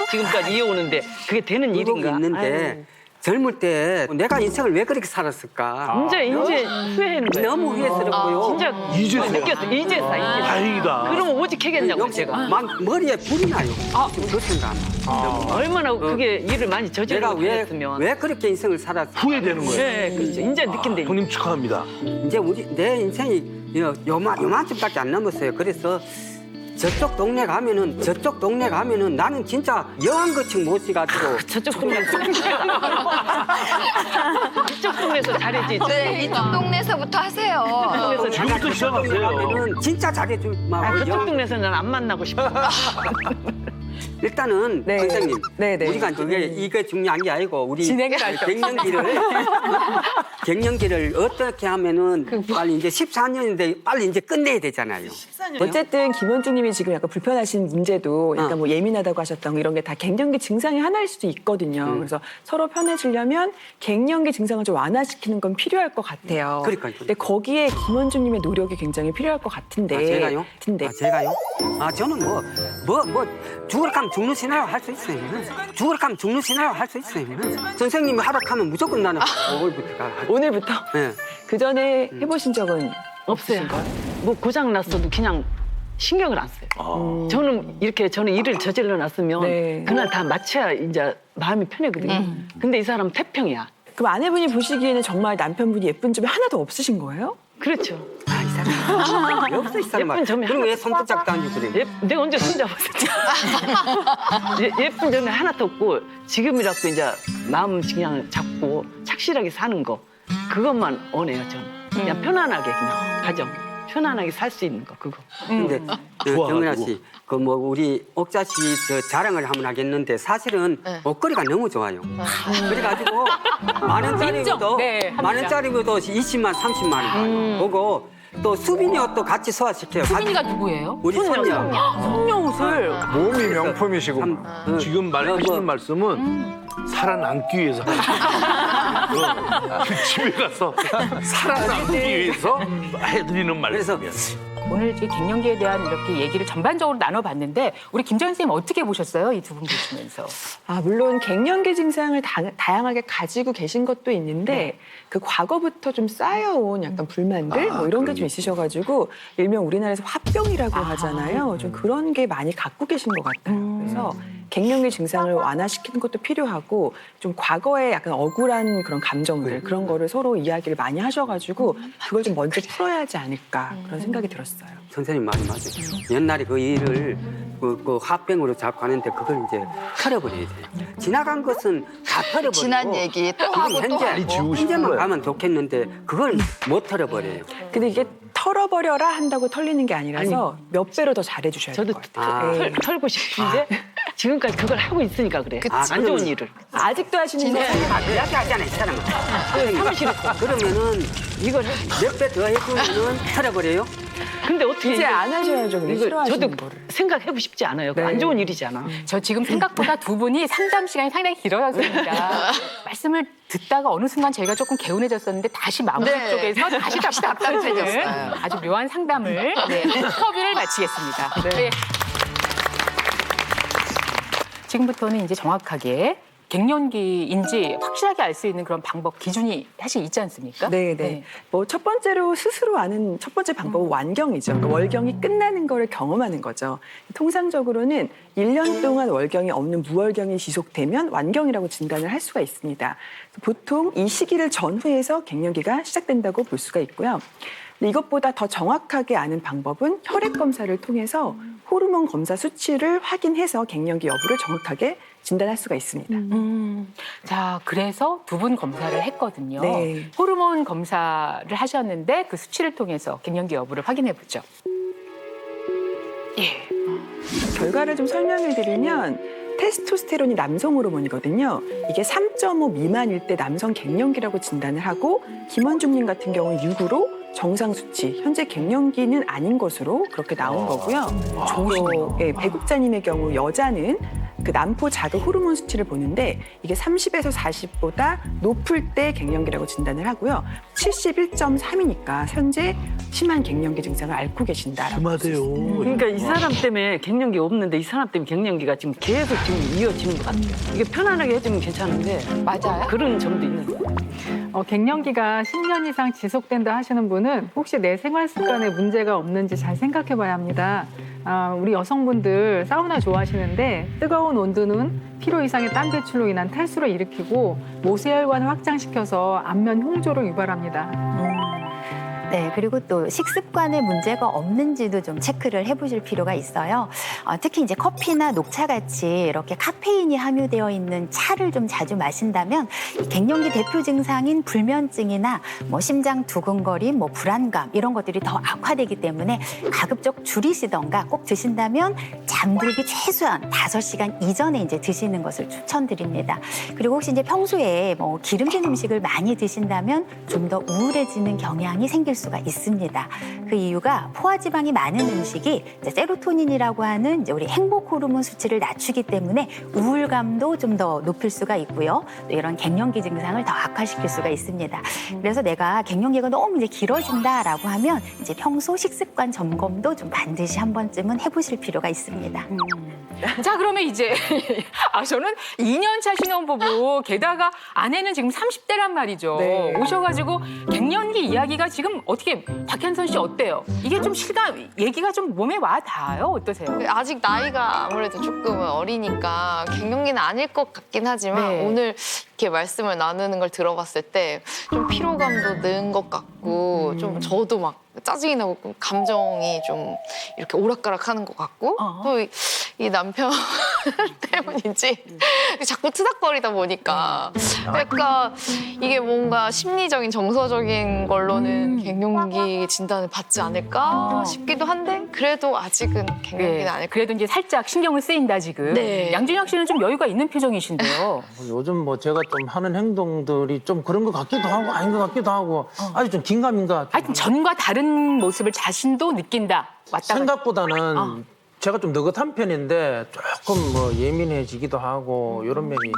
지금까지 이어오는데 그게 되는 굴곡이 일인가? 있는데 젊을 때 내가 인생을 왜 그렇게 살았을까? 이제 후회하는 거예요. 너무 후회스럽고요. 진짜 이제서야. 느꼈어. 이제서. 다행이다. 그러면 오직 하겠냐고 역시 제가. 막 머리에 불이 나요. 지금 그 생각하면. 얼마나 그게 일을 많이 내가 저지르고 왜 다녔으면. 그렇게 인생을 살았을까? 후회되는 거예요. 네, 그렇죠. 이제 느낀대. 형님 축하합니다. 이제 내 인생이 요만큼밖에 안 남았어요. 그래서 저쪽 동네 가면은 나는 진짜 여왕거층 모시가지고 저쪽 동네에서. 이쪽 동네에서 잘했지. 네, 이쪽 동네에서부터 하세요. 동네에서 지금부터 시작하세요. 가면은 진짜 잘해줄 저쪽 동네에서 난 안 만나고 싶어. 일단은 네. 선생님 네, 네. 우리가 이게 중요한 게 아니고 우리 진행을 할 때. 갱년기를 어떻게 하면은 빨리 이제 14년인데 빨리 이제 끝내야 되잖아요. 어쨌든 김원주님이 지금 약간 불편하신 문제도 약간 뭐 예민하다고 하셨던 거 이런 게 다 갱년기 증상의 하나일 수도 있거든요. 그래서 서로 편해지려면 갱년기 증상을 좀 완화시키는 건 필요할 것 같아요. 그러니까요. 근데 거기에 김원주님의 노력이 굉장히 필요할 것 같은데. 제가요? 근데 제가요? 저는 뭐 죽으러 가면 죽는 시나리오 할 수 있어요. 죽으러 가면 죽는 시나리오 할 수 있어요. 선생님이 하락하면 무조건 나는 오늘부터 가. 오늘부터 네. 그 전에 해보신 적은 없어요. 뭐 고장 났어도 그냥 신경을 안 써요. 저는 일을 저질러 놨으면 네. 그날 다 마쳐야 이제 마음이 편하거든요. 근데 이 사람은 태평이야. 그럼 아내분이 보시기에는 정말 남편분이 예쁜 점이 하나도 없으신 거예요? 그렇죠. 이 사람 왜 없어 이 사람. 예쁜 점이 그럼 왜 손톱짝도 안 주고 그래? 내가 언제 손잡았었지? 예쁜 점이 하나도 없고 지금이라도 이제 마음 그냥 잡고 착실하게 사는 거 그것만 원해요 저는. 그냥 편안하게 그냥 가정 편안하게 살 수 있는 거 그거. 근데 좋아가지고. 정은아 씨, 그 뭐 우리 옥자 씨 저 자랑을 한번 하겠는데 사실은 옷걸이가 너무 좋아요. 그래가지고 만 원짜리도 인정. 네, 합니다. 만 원짜리도 20만, 30만 원 보고 또 수빈이 옷도 같이 소화시켜요. 수빈이가 누구예요? 우리 손녀. 손녀 옷을 몸이 명품이시구만. 지금 하시는 말씀은 살아남기 위해서 그 집에 가서 살아남기 위해서 해드리는 말씀이에요. 오늘 이렇게 갱년기에 대한 이렇게 얘기를 전반적으로 나눠봤는데 우리 김정인 선생님 어떻게 보셨어요? 이 두 분 보시면서. 물론 갱년기 증상을 다양하게 가지고 계신 것도 있는데 그 과거부터 좀 쌓여온 약간 불만들 뭐 이런 게 좀 있으셔가지고 일명 우리나라에서 화병이라고 하잖아요. 좀 그런 게 많이 갖고 계신 것 같아요. 그래서 갱년기 증상을 완화시키는 것도 필요하고 좀 과거에 약간 억울한 그런 감정들 그런 거를 서로 이야기를 많이 하셔가지고 그걸 좀 먼저 풀어야 하지 않을까 그런 생각이 들었어요. 선생님 말이 맞아요. 옛날에 그 일을 그 화병으로 잡고 하는데 그걸 이제 털어버려야 돼요. 지나간 것은 다 털어버리고 지난 얘기 또 하고 또 하고. 현재만 가면 좋겠는데 그걸 못 털어버려요. 근데 이게 털어버려라 한다고 털리는 게 아니라서 몇 배로 더 잘해주셔야 될 저도 것 같아요. 털고 싶은데 지금까지 그걸 하고 있으니까 그래. 안 좋은 일을. 아직도 하시는 거예요? 이야기하잖아요, 이 사람은. 사무실에 그러면은 이걸 몇 배 더 해주면은 털어버려요? 근데 어떻게 이제 안 하셔야죠. 근데 이거 싫어하시는 저도 거를. 생각해보고 싶지 않아요. 안 좋은 일이잖아. 저 지금 생각보다 두 분이 상담 시간이 상당히 길어졌습니다. 말씀을 듣다가 어느 순간 저희가 조금 개운해졌었는데 다시 마무리 네. 쪽에서 다시 답답해졌어요. 아주 묘한 상담을 인터뷰를 마치겠습니다. 네. 지금부터는 이제 정확하게 갱년기인지 확실하게 알 수 있는 그런 방법 기준이 사실 있지 않습니까? 네. 뭐 첫 번째로 스스로 아는 첫 번째 방법은 완경이죠. 그러니까 월경이 끝나는 거를 경험하는 거죠. 통상적으로는 1년 동안 월경이 없는 무월경이 지속되면 완경이라고 진단을 할 수가 있습니다. 보통 이 시기를 전후해서 갱년기가 시작된다고 볼 수가 있고요. 근데 이것보다 더 정확하게 아는 방법은 혈액 검사를 통해서 호르몬 검사 수치를 확인해서 갱년기 여부를 정확하게 진단할 수가 있습니다. 자, 그래서 두 분 검사를 했거든요. 네. 호르몬 검사를 하셨는데 그 수치를 통해서 갱년기 여부를 확인해 보죠. 결과를 좀 설명을 드리면 테스토스테론이 남성 호르몬이거든요. 이게 3.5 미만일 때 남성 갱년기라고 진단을 하고 김원중님 같은 경우는 6으로 정상 수치, 현재 갱년기는 아닌 것으로 그렇게 나온 거고요. 또 배국자님의 경우 여자는 그 남포 자극 호르몬 수치를 보는데 이게 30에서 40보다 높을 때 갱년기라고 진단을 하고요. 71.3이니까 현재 심한 갱년기 증상을 앓고 계신다라고. 심하대요. 그러니까 이 사람 때문에 갱년기 없는데 이 사람 때문에 갱년기가 지금 계속 지금 이어지는 것 같아요. 이게 편안하게 해주면 괜찮은데 맞아요? 그런 점도 있는 거예요. 갱년기가 10년 이상 지속된다 하시는 분은 혹시 내 생활 습관에 문제가 없는지 잘 생각해 봐야 합니다. 우리 여성분들 사우나 좋아하시는데 뜨거운 온도는 피로 이상의 땀 배출로 인한 탈수를 일으키고 모세혈관을 확장시켜서 안면 홍조를 유발합니다. 네, 그리고 또 식습관에 문제가 없는지도 좀 체크를 해보실 필요가 있어요. 특히 이제 커피나 녹차 같이 이렇게 카페인이 함유되어 있는 차를 좀 자주 마신다면 이 갱년기 대표 증상인 불면증이나 뭐 심장 두근거림, 뭐 불안감 이런 것들이 더 악화되기 때문에 가급적 줄이시던가 꼭 드신다면 잠들기 최소한 5시간 이전에 이제 드시는 것을 추천드립니다. 그리고 혹시 이제 평소에 뭐 기름진 음식을 많이 드신다면 좀 더 우울해지는 경향이 생길 수가 있습니다. 그 이유가 포화지방이 많은 음식이 이제 세로토닌이라고 하는 이제 우리 행복 호르몬 수치를 낮추기 때문에 우울감도 좀 더 높일 수가 있고요. 또 이런 갱년기 증상을 더 악화시킬 수가 있습니다. 그래서 내가 갱년기가 너무 이제 길어진다라고 하면 이제 평소 식습관 점검도 좀 반드시 한 번쯤은 해보실 필요가 있습니다. 자, 그러면 이제 저는 2년차 신혼부부 게다가 아내는 지금 30대란 말이죠. 네. 오셔가지고 갱년기 이야기가 지금 어떻게 박현선 씨 어때요? 이게 좀 실감 얘기가 좀 몸에 와 닿아요? 어떠세요? 아직 나이가 아무래도 조금은 어리니까 갱년기는 아닐 것 같긴 하지만 네. 오늘 이렇게 말씀을 나누는 걸 들어봤을 때 좀 피로감도 는 것 같고 좀 저도 막 짜증이 나고 감정이 좀 이렇게 오락가락하는 것 같고 또 이 남편 때문인지 자꾸 트닥거리다 보니까 그러니까 이게 뭔가 심리적인 정서적인 걸로는 갱년기 진단을 받지 않을까 싶기도 한데 그래도 아직은 갱년기는 아닐 것 그래도 이제 살짝 신경을 쓰인다 지금. 네. 양준혁 씨는 좀 여유가 있는 표정이신데요. 요즘 뭐 제가 좀 하는 행동들이 좀 그런 것 같기도 하고 아닌 것 같기도 하고 아주 좀 긴가민가. 하여튼 전과 다른 모습을 자신도 느낀다. 왔다 갔다. 생각보다는 제가 좀 느긋한 편인데 조금 뭐 예민해지기도 하고 이런 면이.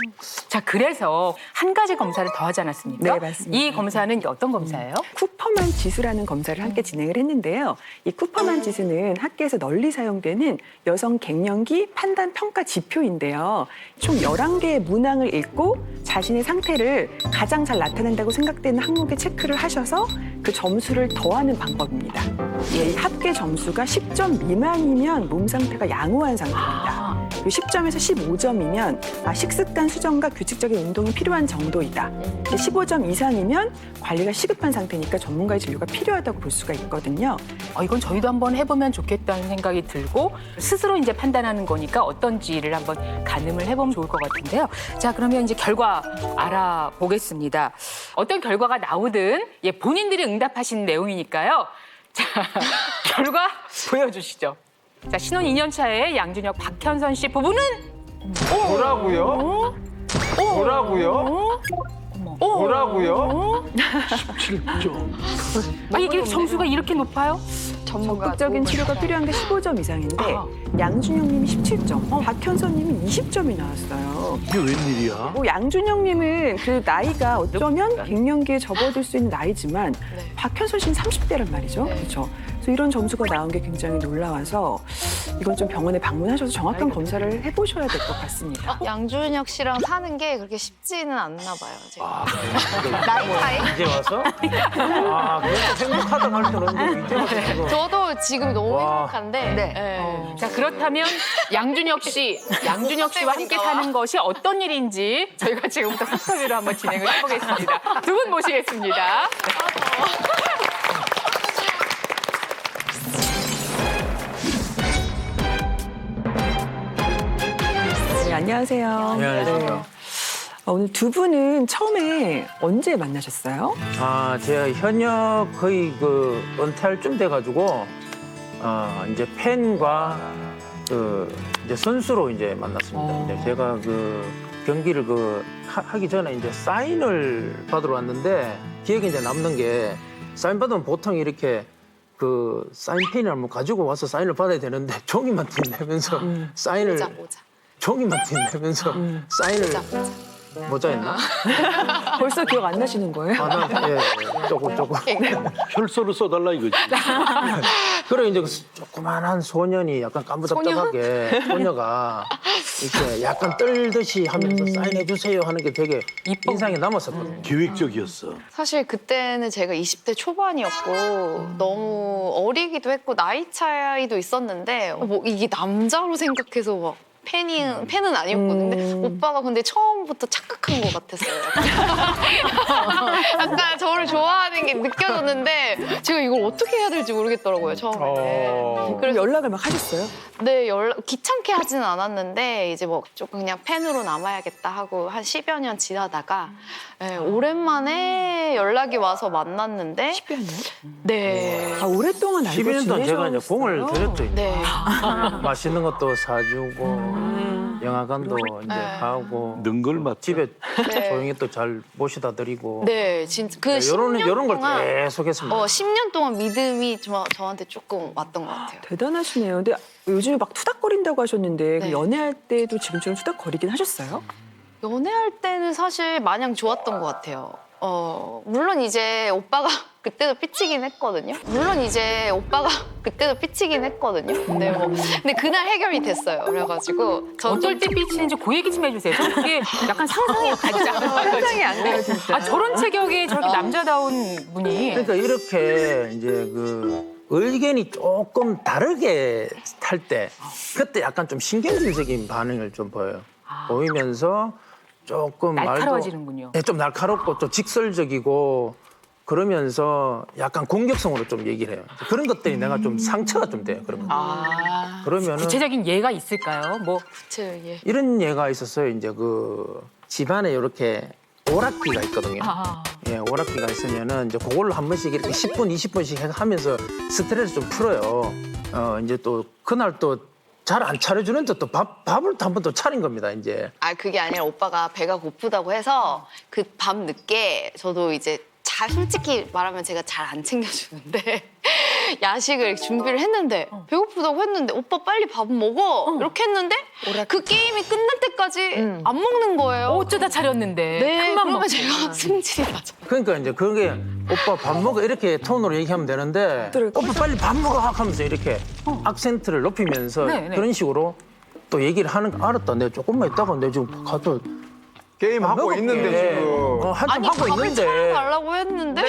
자, 그래서 한 가지 검사를 더 하지 않았습니까? 네, 맞습니다. 이 검사는 어떤 검사예요? 쿠퍼만 지수라는 검사를 함께 진행을 했는데요. 이 쿠퍼만 지수는 학계에서 널리 사용되는 여성 갱년기 판단 평가 지표인데요. 총 11개의 문항을 읽고 자신의 상태를 가장 잘 나타낸다고 생각되는 항목에 체크를 하셔서 그 점수를 더하는 방법입니다. 이 합계 점수가 10점 미만이면 몸 상태가 양호한 상태입니다. 10점에서 15점이면 식습관 수정과 규칙적인 운동이 필요한 정도이다. 15점 이상이면 관리가 시급한 상태니까 전문가의 진료가 필요하다고 볼 수가 있거든요. 이건 저희도 한번 해보면 좋겠다는 생각이 들고 스스로 이제 판단하는 거니까 어떤지를 한번 가늠을 해보면 좋을 것 같은데요. 자, 그러면 이제 결과 알아보겠습니다. 어떤 결과가 나오든 본인들이 응답하신 내용이니까요. 자, 결과 보여주시죠. 자, 신혼 2년 차의 양준혁, 박현선 씨 부부는 뭐라고요? 뭐라고요? 뭐라고요? 17점. 아, 이게 점수가 이렇게 높아요? 적극적인 치료가 필요한 게 15점 이상인데 양준영님이 17점, 박현선님은 20점이 나왔어요. 이게 웬일이야? 양준영님은 그 나이가 어쩌면 갱년기에 접어들 수 있는 나이지만 박현선 씨는 30대란 말이죠. 그렇죠. 그래서 이런 점수가 나온 게 굉장히 놀라워서 이건 좀 병원에 방문하셔서 정확한 검사를 해보셔야 될 것 같습니다. 양준혁 씨랑 사는 게 그렇게 쉽지는 않나 봐요. 제가. 나이 차이? 이제 와서? 아, 그래서 행복하다고 할 때는 이제 와서 지금. 저도 지금 너무 와. 행복한데. 네. 자, 그렇다면 양준혁 씨와 함께 사는 것이 어떤 일인지 저희가 지금부터 스토리로 한번 진행을 해보겠습니다. 두 분 모시겠습니다. 네, 안녕하세요. 안녕하세요. 오늘 두 분은 처음에 언제 만나셨어요? 아, 제가 현역 거의 그 은퇴할 쯤 돼가지고 이제 팬과 그 이제 선수로 이제 만났습니다. 이제 제가 그 경기를 하기 전에 이제 사인을 받으러 왔는데 기억에 이제 남는 게 사인 받으면 보통 이렇게 그 사인펜을 뭐 가지고 와서 사인을 받아야 되는데 종이만 뒷내면서 사인을 종이만 뒷내면서 사인을 모자였나? 벌써 기억 안 나시는 거예요? 아, 예, 조금. 혈서를 써달라 이거지. 그래 이제 그 조그만한 소년이 약간 깜부잡잡하게 소녀가 이렇게 약간 떨듯이 하면서 사인해 주세요 하는 게 되게 인상이 남았었거든요. 계획적이었어. 사실 그때는 제가 20대 초반이었고 너무 어리기도 했고 나이 차이도 있었는데 뭐 이게 남자로 생각해서 막 팬은 아니었거든요. 근데 오빠가 근데 처음부터 착각한 것 같았어요. 약간 저를 좋아하는 게 느껴졌는데 제가 이걸 어떻게 해야 될지 모르겠더라고요, 처음에. 그럼 연락을 막 하셨어요? 네, 귀찮게 하지는 않았는데 이제 뭐 조금 그냥 팬으로 남아야겠다 하고 한 10여 년 지나다가 네, 오랜만에 연락이 와서 만났는데 10여 년? 네. 아, 오랫동안 알고 12년 동안 제가 이제 지내셨어요? 공을 들였죠. 이제. 네. 맛있는 것도 사주고 영화관도 이제 가고 는 걸 맞. 집에 네. 조용히 또 잘 모시다 드리고 네, 진짜 그 네, 10년 요런 걸 동안 계속 했습니다. 10년 동안 믿음이 저한테 조금 왔던 것 같아요. 대단하시네요. 근데 요즘에 막 투닥거린다고 하셨는데 그 네. 연애할 때도 지금처럼 투닥거리긴 하셨어요? 연애할 때는 사실 마냥 좋았던 것 같아요. 물론 이제 오빠가 그때도 삐치긴 했거든요. 근데 근데 그날 해결이 됐어요. 그래가지고 어떨 때 삐치는지 그 얘기 좀 해주세요. 저는 그게 약간 상상이 가지 않아요. 상상이 안 돼요, 진짜. 아, 저런 체격에 저렇게 남자다운 분이. 그러니까 이렇게 이제 그 의견이 조금 다르게 탈 때 그때 약간 좀 신경질적인 반응을 좀 보여요. 보이면서 조금 날카로워지는군요. 네, 좀 날카롭고 또 직설적이고 그러면서 약간 공격성으로 좀 얘기를 해요. 그런 것들이 내가 좀 상처가 좀 돼요. 그런 거. 그러면은 구체적인 예가 있을까요? 뭐 예. 이런 예가 있었어요. 이제 그 집안에 이렇게 오락기가 있거든요. 예, 오락기가 있으면은 이제 그걸로 한 번씩 이렇게 10분, 20분씩 하면서 스트레스 좀 풀어요. 이제 또 그날 또 잘 안 차려주는데 또 밥을 또 한 번 더 차린 겁니다. 이제. 그게 아니라 오빠가 배가 고프다고 해서 그 밤 늦게 저도 이제 솔직히 말하면 제가 잘 안 챙겨주는데 야식을 준비를 했는데 배고프다고 했는데 오빠 빨리 밥 먹어 이렇게 했는데 그 게임이 끝날 때까지 안 먹는 거예요. 어쩌다 차렸는데. 네, 큰맘 그러면 먹고. 제가 승질이 나죠. 그러니까 이제 그게 오빠 밥 먹어 이렇게 톤으로 얘기하면 되는데 오빠 빨리 밥 먹어 하면서 이렇게 악센트를 높이면서 네, 네. 그런 식으로 또 얘기를 하는 거 알았다. 내가 조금만 있다가 내가 지금 가서 게임 하고 먹을게. 있는데 지금. 한참 하고 밥을 있는데 차려달라고 했는데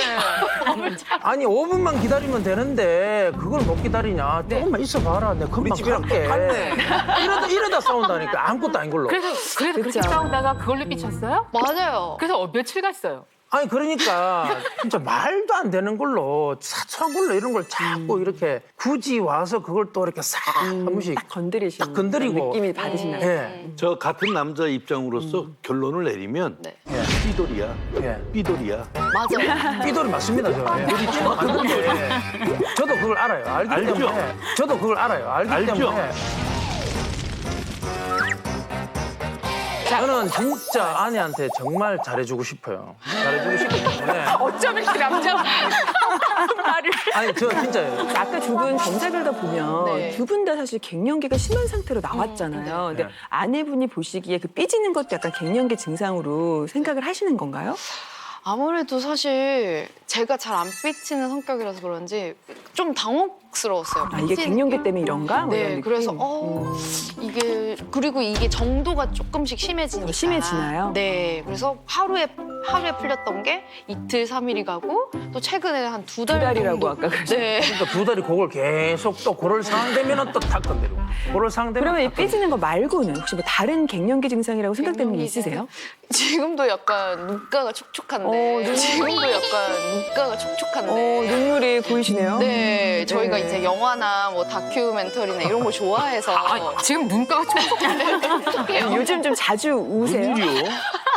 밥을 아니 5분만 기다리면 되는데 그걸 못 기다리냐 조금만 있어봐라 내가 금방 갈게 이러다 싸운다니까 아무것도 아닌 걸로 그래서 그렇게 싸우다가 그걸로 삐쳤어요? 맞아요. 그래서 며칠 갔어요? 아니 그러니까 진짜 말도 안 되는 걸로 사소한 걸로 이런 걸 자꾸 이렇게 굳이 와서 그걸 또 이렇게 싹 한 번씩 건드리시는 딱 건드리고. 느낌이 받으시나요? 예. 저 같은 남자 입장으로서 결론을 내리면 네. 삐돌이야. 예. 삐돌이야. 맞아요. 삐돌이 맞습니다, 저. 맞는데 저도 그걸 알아요. 알기 알죠? 때문에 저도 그걸 알아요. 알기 알죠? 때문에 저는 진짜 아내한테 정말 잘해주고 싶어요. 잘해주고 싶기 때문에. 어쩜 이렇게 남자 말을. 아니, 저 진짜예요. 아까 두 분 검사결과 보면 네. 두 분 다 사실 갱년기가 심한 상태로 나왔잖아요. 근데 네. 아내분이 보시기에 그 삐지는 것도 약간 갱년기 증상으로 생각을 하시는 건가요? 아무래도 사실 제가 잘 안 삐치는 성격이라서 그런지 좀 당혹스러웠어요. 아, 이게 갱년기 때문에 이런가? 뭐 이런 네, 느낌? 그래서 이게 그리고 이게 정도가 조금씩 심해지니까 심해지나요? 네, 그래서 하루에 풀렸던 게 이틀, 3일이 가고 또 최근에 한 두 달 달이라고 정도. 아까 그러셨죠? 네. 그러니까 두 달이 그걸 계속 또 그럴 상황 되면은 또 탁 건드리고. 그럴 상황 되면 그러면 이 탁 건드리고. 삐지는 거 말고는 혹시 뭐 다른 갱년기 증상이라고 생각되는 게 갱년기 있으세요? 지금도 약간 눈가가 촉촉한데 지금도 약간 눈가가 촉촉한데 눈물이 보이시네요. 네, 저희가 네. 이제 영화나 뭐 다큐멘터리나 이런 걸 좋아해서 지금 눈가가 촉촉해요. 요즘 좀 자주 우세요? 웬일이요?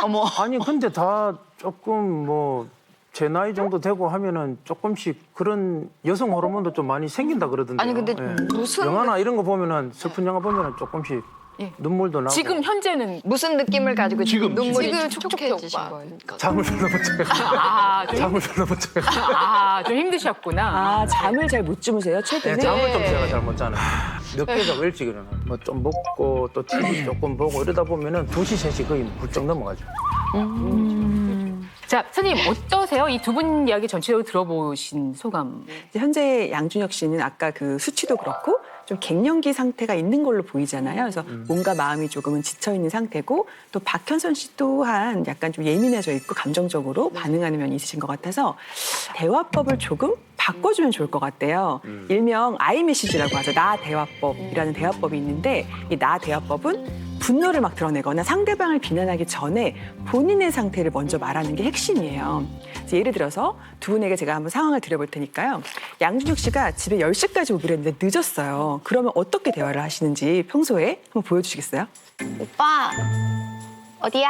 어머 아니, 근데 다 조금 뭐 제 나이 정도 되고 하면은 조금씩 그런 여성 호르몬도 좀 많이 생긴다 그러던데요. 아니, 근데 무슨 영화나 이런 거 보면은 슬픈 영화 보면은 조금씩 눈물도 나고. 지금 현재는 무슨 느낌을 가지고 지금, 눈물이 지금 촉촉해지신 오빠. 거예요? 잠을 별로 못 자요. 잠을 별로 못 자요. 좀 힘드셨구나. 아, 잠을 잘 못 주무세요, 최근에? 네, 잠을 좀 제가 잘 못 자는. 몇 개가 일찍 일어나요. 뭐 좀 먹고 또 TV 조금 보고 이러다 보면은 2시, 3시 거의 훌쩍 넘어가죠. 자, 선생님 어떠세요? 이 두 분 이야기 전체적으로 들어보신 소감. 현재 양준혁 씨는 아까 그 수치도 그렇고 좀 갱년기 상태가 있는 걸로 보이잖아요. 그래서 뭔가 마음이 조금은 지쳐 있는 상태고 또 박현선 씨 또한 약간 좀 예민해져 있고 감정적으로 반응하는 면이 있으신 것 같아서 대화법을 조금 바꿔주면 좋을 것 같아요. 일명 아이메시지라고 하죠. 나 대화법이라는 대화법이 있는데 이 나 대화법은 분노를 막 드러내거나 상대방을 비난하기 전에 본인의 상태를 먼저 말하는 게 핵심이에요. 그래서 예를 들어서 두 분에게 제가 한번 상황을 드려볼 테니까요. 양준혁 씨가 집에 10시까지 오기로 했는데 늦었어요. 그러면 어떻게 대화를 하시는지 평소에 한번 보여주시겠어요? 오빠 어디야?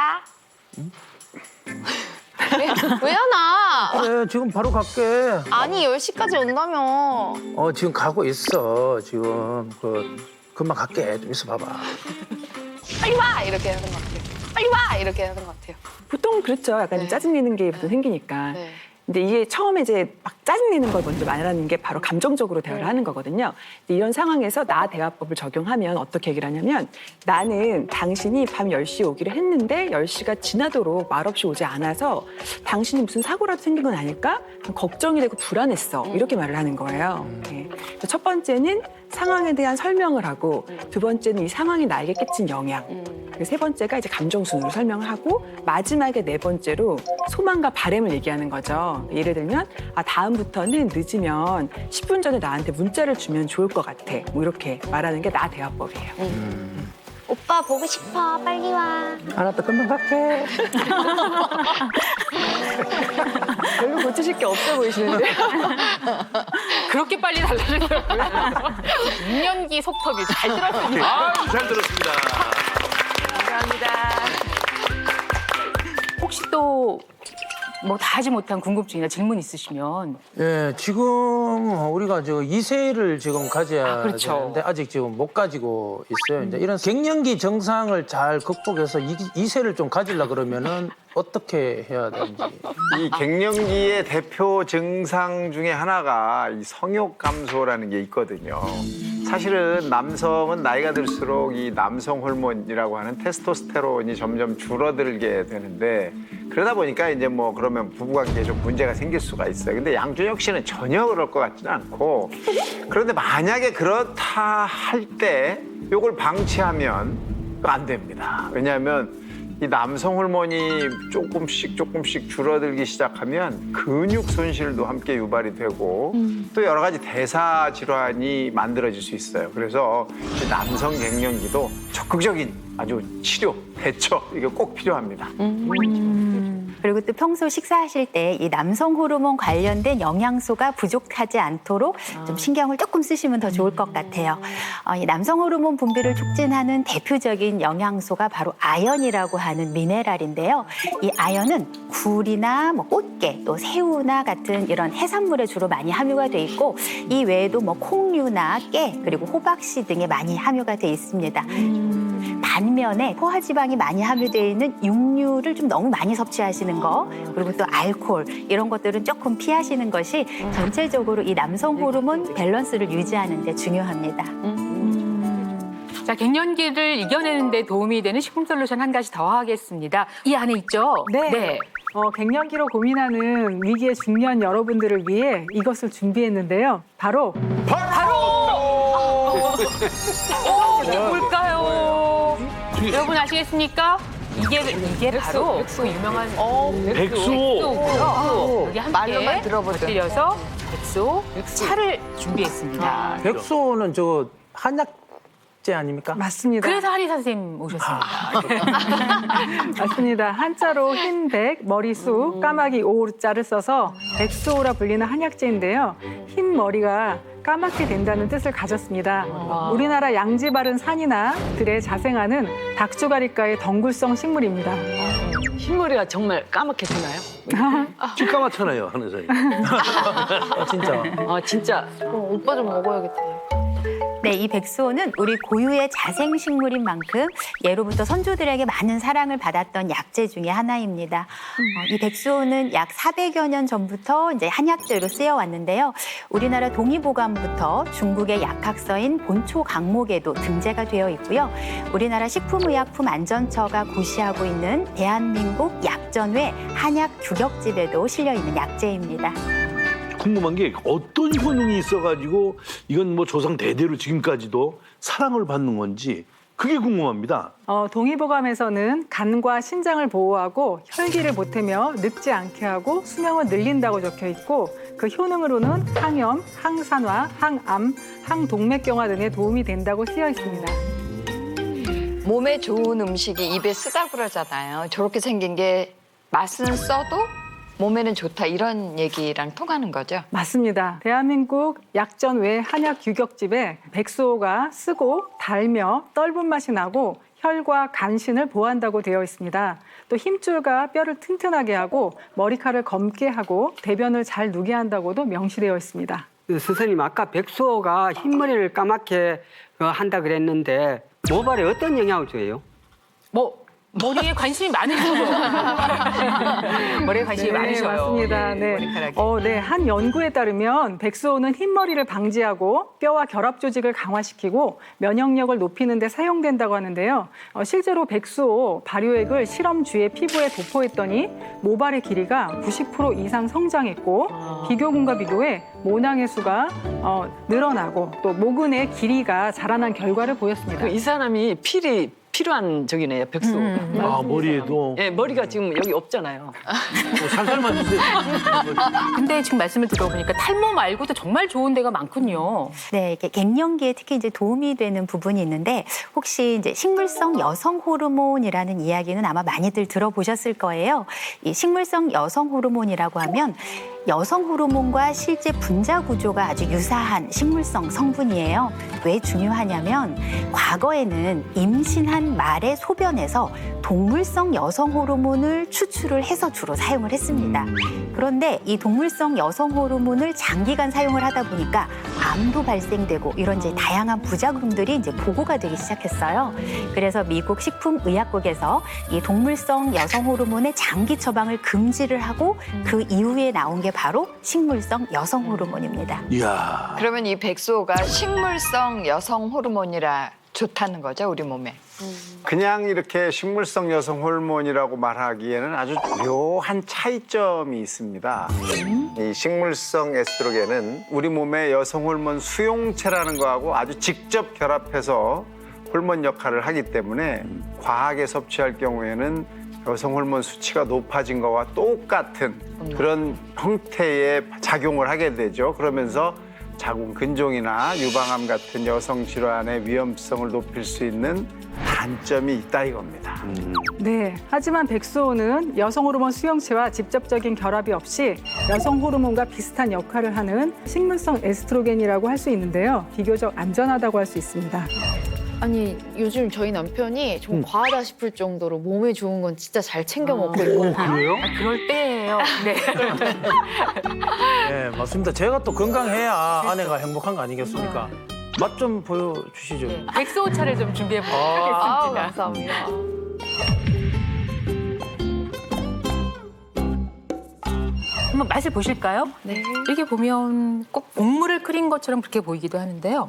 왜 나? 그래, 지금 바로 갈게. 아니 10시까지 온다며. 지금 가고 있어. 지금 금방 갈게. 좀 있어 봐봐. 빨리 와 이렇게 하는 것 같아요. 빨리 와 이렇게 하는 것 같아요. 보통 그렇죠. 약간 좀 네. 짜증내는 게 보통 생기니까. 네. 근데 이게 처음에 이제 막 짜증내는 걸 먼저 말하는 게 바로 감정적으로 대화를 하는 거거든요. 근데 이런 상황에서 나 대화법을 적용하면 어떻게 얘기를 하냐면 나는 당신이 밤 10시에 오기로 했는데 10시가 지나도록 말없이 오지 않아서 당신이 무슨 사고라도 생긴 건 아닐까? 걱정이 되고 불안했어. 이렇게 말을 하는 거예요. 네. 그래서 첫 번째는 상황에 대한 설명을 하고 두 번째는 이 상황이 나에게 끼친 영향 그리고 세 번째가 이제 감정 순으로 설명을 하고 마지막에 네 번째로 소망과 바람을 얘기하는 거죠. 예를 들면 다음부터는 늦으면 10분 전에 나한테 문자를 주면 좋을 것 같아. 뭐 이렇게 말하는 게 나 대화법이에요. 오빠 보고 싶어. 빨리 와. 알았다, 금방 갈게. 별로 고치실 게 없어 보이시는데. 그렇게 빨리 달라지더라고요. 6년기 속터비 잘 들었습니다. 잘 들었습니다. 감사합니다. 혹시 또 뭐 다 하지 못한 궁금증이나 질문 있으시면 예, 지금 우리가 저 2세를 지금 가져야 그렇죠. 되는데 아직 지금 못 가지고 있어요. 이제 이런 갱년기 증상을 잘 극복해서 2세를 좀 가지려 그러면은 어떻게 해야 되는지. 이 갱년기의 대표 증상 중에 하나가 이 성욕 감소라는 게 있거든요. 사실은 남성은 나이가 들수록 이 남성 호르몬이라고 하는 테스토스테론이 점점 줄어들게 되는데 그러다 보니까 이제 뭐 그러면 부부관계에 좀 문제가 생길 수가 있어요. 근데 양준혁 씨는 전혀 그럴 것 같지는 않고 그런데 만약에 그렇다 할 때 이걸 방치하면 안 됩니다. 왜냐하면 이 남성 호르몬이 조금씩 줄어들기 시작하면 근육 손실도 함께 유발이 되고 또 여러 가지 대사 질환이 만들어질 수 있어요. 그래서 이 남성 갱년기도 적극적인 아주 치료, 대처 이게 꼭 필요합니다. 그리고 또 평소 식사하실 때 이 남성 호르몬 관련된 영양소가 부족하지 않도록 좀 신경을 조금 쓰시면 더 좋을 것 같아요. 이 남성 호르몬 분비를 촉진하는 대표적인 영양소가 바로 아연이라고 하는 미네랄인데요. 이 아연은 굴이나 뭐 꽃게, 또 새우나 같은 이런 해산물에 주로 많이 함유가 돼 있고 이 외에도 뭐 콩류나 깨 그리고 호박씨 등에 많이 함유가 돼 있습니다. 반면에 포화지방이 많이 함유되어 있는 육류를 좀 너무 많이 섭취하시는 거, 그리고 또 알코올 이런 것들은 조금 피하시는 것이 전체적으로 이 남성 호르몬 밸런스를 유지하는 데 중요합니다. 자, 갱년기를 이겨내는 데 도움이 되는 식품 솔루션 한 가지 더 하겠습니다. 이 안에 있죠? 네. 갱년기로 고민하는 위기의 중년 여러분들을 위해 이것을 준비했는데요. 바로 뭘까요? 여러분 아시겠습니까? 이게 바로 백수 유명한 백수고요. 여기 함께 말로만 들어보던. 곁들여서 백수 차를 준비했습니다. 백수는 저 한약재 아닙니까? 맞습니다. 그래서 한의사 선생님 오셨습니다. 맞습니다. 한자로 흰백, 머리수, 까마귀 오자를 써서 백수호라 불리는 한약재인데요. 흰 머리가 까맣게 된다는 뜻을 가졌습니다. 우리나라 양지 바른 산이나 들에 자생하는 닭주가리과의 덩굴성 식물입니다. 흰머리가 정말 까맣게 되나요? 찌까맣잖아요, 하는 사이. 진짜. 진짜. 오빠 좀 먹어야겠다. 네, 이 백수호는 우리 고유의 자생식물인 만큼 예로부터 선조들에게 많은 사랑을 받았던 약재 중에 하나입니다. 이 백수호는 약 400여 년 전부터 이제 한약재로 쓰여왔는데요. 우리나라 동의보감부터 중국의 약학서인 본초강목에도 등재가 되어 있고요. 우리나라 식품의약품안전처가 고시하고 있는 대한민국 약전회 한약 규격집에도 실려 있는 약재입니다. 궁금한 게 어떤 효능이 있어가지고 이건 뭐 조상 대대로 지금까지도 사랑을 받는 건지 그게 궁금합니다. 동의보감에서는 간과 신장을 보호하고 혈기를 보태며 늙지 않게 하고 수명을 늘린다고 적혀 있고 그 효능으로는 항염, 항산화, 항암, 항동맥경화 등에 도움이 된다고 쓰여 있습니다. 몸에 좋은 음식이 입에 쓰다 그러잖아요. 저렇게 생긴 게 맛은 써도 몸에는 좋다 이런 얘기랑 통하는 거죠? 맞습니다. 대한민국 약전외 한약 규격집에 백수호가 쓰고 달며 떫은 맛이 나고 혈과 간신을 보호한다고 되어 있습니다. 또 힘줄과 뼈를 튼튼하게 하고 머리카락을 검게 하고 대변을 잘 누게 한다고도 명시되어 있습니다. 선생님, 아까 백수호가 흰머리를 까맣게 한다 그랬는데 모발에 어떤 영향을 줘요? 머리에 관심이 많으셔요. 머리에 관심이 많으셔요. 맞습니다. 네. 머리카락이. 네. 한 연구에 따르면 백수호는 흰머리를 방지하고 뼈와 결합 조직을 강화시키고 면역력을 높이는 데 사용된다고 하는데요. 실제로 백수호 발효액을 실험 주의 피부에 도포했더니 모발의 길이가 90% 이상 성장했고 비교군과 비교해 모낭의 수가 늘어나고 또 모근의 길이가 자라난 결과를 보였습니다. 이 사람이 필요한 적이네요, 백수. 아, 머리에도 네, 머리가 지금 여기 없잖아요. 살살만 주세요. 근데 지금 말씀을 들어보니까 탈모 말고도 정말 좋은 데가 많군요. 네, 이게 갱년기에 특히 이제 도움이 되는 부분이 있는데 혹시 이제 식물성 여성 호르몬이라는 이야기는 아마 많이들 들어보셨을 거예요. 이 식물성 여성 호르몬이라고 하면 여성 호르몬과 실제 분자 구조가 아주 유사한 식물성 성분이에요. 왜 중요하냐면 과거에는 임신한 말의 소변에서 동물성 여성 호르몬을 추출을 해서 주로 사용을 했습니다. 그런데 이 동물성 여성 호르몬을 장기간 사용을 하다 보니까 암도 발생되고 이런 이제 다양한 부작용들이 이제 보고가 되기 시작했어요. 그래서 미국 식품의약국에서 이 동물성 여성 호르몬의 장기 처방을 금지를 하고 그 이후에 나온 게 바로 식물성 여성 호르몬입니다. 이야. 그러면 이 백수호가 식물성 여성 호르몬이라 좋다는 거죠, 우리 몸에? 그냥 이렇게 식물성 여성 호르몬이라고 말하기에는 아주 묘한 차이점이 있습니다. 이 식물성 에스트로겐은 우리 몸의 여성 호르몬 수용체라는 거하고 아주 직접 결합해서 호르몬 역할을 하기 때문에 과하게 섭취할 경우에는 여성 호르몬 수치가 높아진 거와 똑같은 그런 형태의 작용을 하게 되죠. 그러면서 자궁 근종이나 유방암 같은 여성 질환의 위험성을 높일 수 있는 단점이 있다 이겁니다. 네, 하지만 백수호는 여성 호르몬 수용체와 직접적인 결합이 없이 여성 호르몬과 비슷한 역할을 하는 식물성 에스트로겐이라고 할 수 있는데요. 비교적 안전하다고 할 수 있습니다. 아니 요즘 저희 남편이 좀 과하다 싶을 정도로 몸에 좋은 건 진짜 잘 챙겨 먹고 있거든요. 그래요? 그럴 때예요. 네. 네, 맞습니다. 제가 또 건강해야 아내가 행복한 거 아니겠습니까? 맛 좀 보여주시죠. 백수 차를 좀 준비해 보도록 아우, 하겠습니다. 감사합니다. 한번 맛을 보실까요? 네. 이게 보면 꼭 국물을 끓인 것처럼 그렇게 보이기도 하는데요.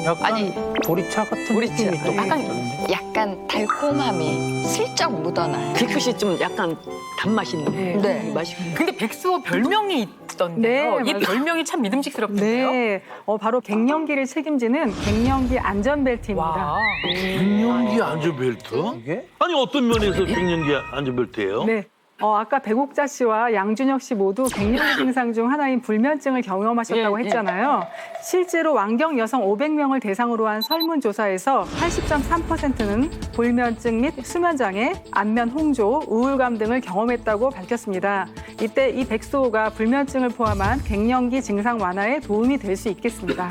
약간 아니, 보리차 같은 보리차. 느낌이 또 약간 있던데. 약간 달콤함이 슬쩍 묻어나요. 뒤끝이 좀 약간 단맛이 있는 네. 맛이. 근데 백수호 별명이 있던데요. 네, 이 맞아요. 별명이 참 믿음직스럽던데요. 네, 바로 갱년기를 책임지는 갱년기 안전벨트입니다. 와. 갱년기 안전벨트? 이게? 아니 어떤 면에서 갱년기 안전벨트예요? 네. 아까 백옥자 씨와 양준혁 씨 모두 갱년기 증상 중 하나인 불면증을 경험하셨다고 했잖아요. 실제로 완경 여성 500명을 대상으로 한 설문조사에서 80.3%는 불면증 및 수면장애, 안면 홍조, 우울감 등을 경험했다고 밝혔습니다. 이때 이 백수호가 불면증을 포함한 갱년기 증상 완화에 도움이 될 수 있겠습니다.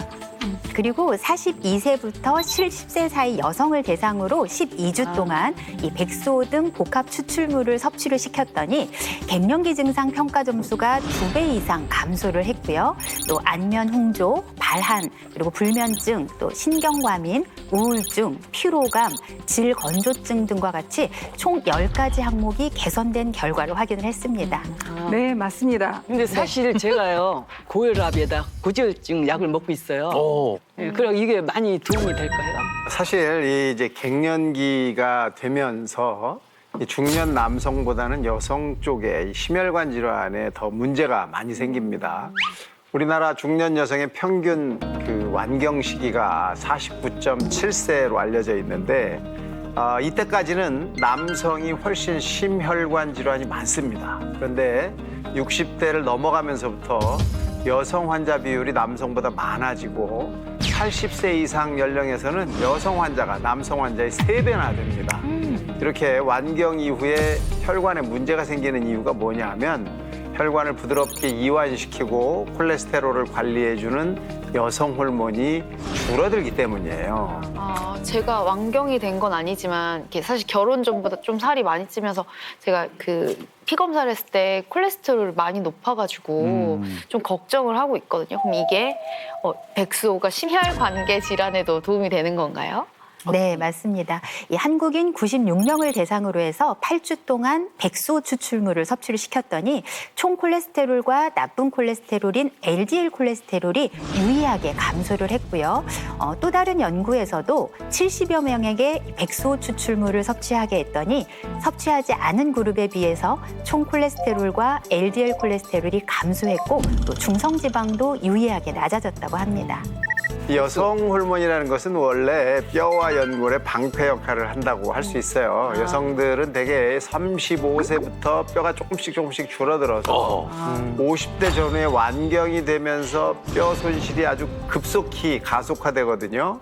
그리고 42세부터 70세 사이 여성을 대상으로 12주 동안 이 백수호 등 복합 추출물을 섭취를 시켰더니 갱년기 증상 평가 점수가 2배 이상 감소를 했고요. 또 안면 홍조, 발한, 그리고 불면증, 또 신경과민, 우울증, 피로감, 질 건조증 등과 같이 총 10가지 항목이 개선된 결과를 확인을 했습니다. 네, 맞습니다. 근데 사실 제가요 고혈압에다 고지혈증 약을 먹고 있어요. 그럼 이게 많이 도움이 될까요? 사실 이 이제 갱년기가 되면서 이 중년 남성보다는 여성 쪽에 이 심혈관 질환에 더 문제가 많이 생깁니다. 우리나라 중년 여성의 평균 그 완경 시기가 49.7세로 알려져 있는데 이때까지는 남성이 훨씬 심혈관 질환이 많습니다. 그런데 60대를 넘어가면서부터 여성 환자 비율이 남성보다 많아지고 80세 이상 연령에서는 여성 환자가 남성 환자의 3배나 됩니다. 이렇게 완경 이후에 혈관에 문제가 생기는 이유가 뭐냐 하면 혈관을 부드럽게 이완시키고 콜레스테롤을 관리해주는 여성 호르몬이 줄어들기 때문이에요. 제가 완경이 된 건 아니지만 이렇게 사실 결혼 전보다 좀 살이 많이 찌면서 제가 그 피 검사를 했을 때 콜레스테롤이 많이 높아가지고 좀 걱정을 하고 있거든요. 그럼 이게 백수호가 심혈관계 질환에도 도움이 되는 건가요? 네, 맞습니다. 이 한국인 96명을 대상으로 해서 8주 동안 백수호 추출물을 섭취를 시켰더니 총 콜레스테롤과 나쁜 콜레스테롤인 LDL 콜레스테롤이 유의하게 감소를 했고요. 또 다른 연구에서도 70여 명에게 백수호 추출물을 섭취하게 했더니 섭취하지 않은 그룹에 비해서 총 콜레스테롤과 LDL 콜레스테롤이 감소했고 또 중성지방도 유의하게 낮아졌다고 합니다. 이 여성 호르몬이라는 것은 원래 뼈와 연골의 방패 역할을 한다고 할 수 있어요. 여성들은 대개 35세부터 뼈가 조금씩 줄어들어서 50대 전후에 완경이 되면서 뼈 손실이 아주 급속히 가속화되거든요.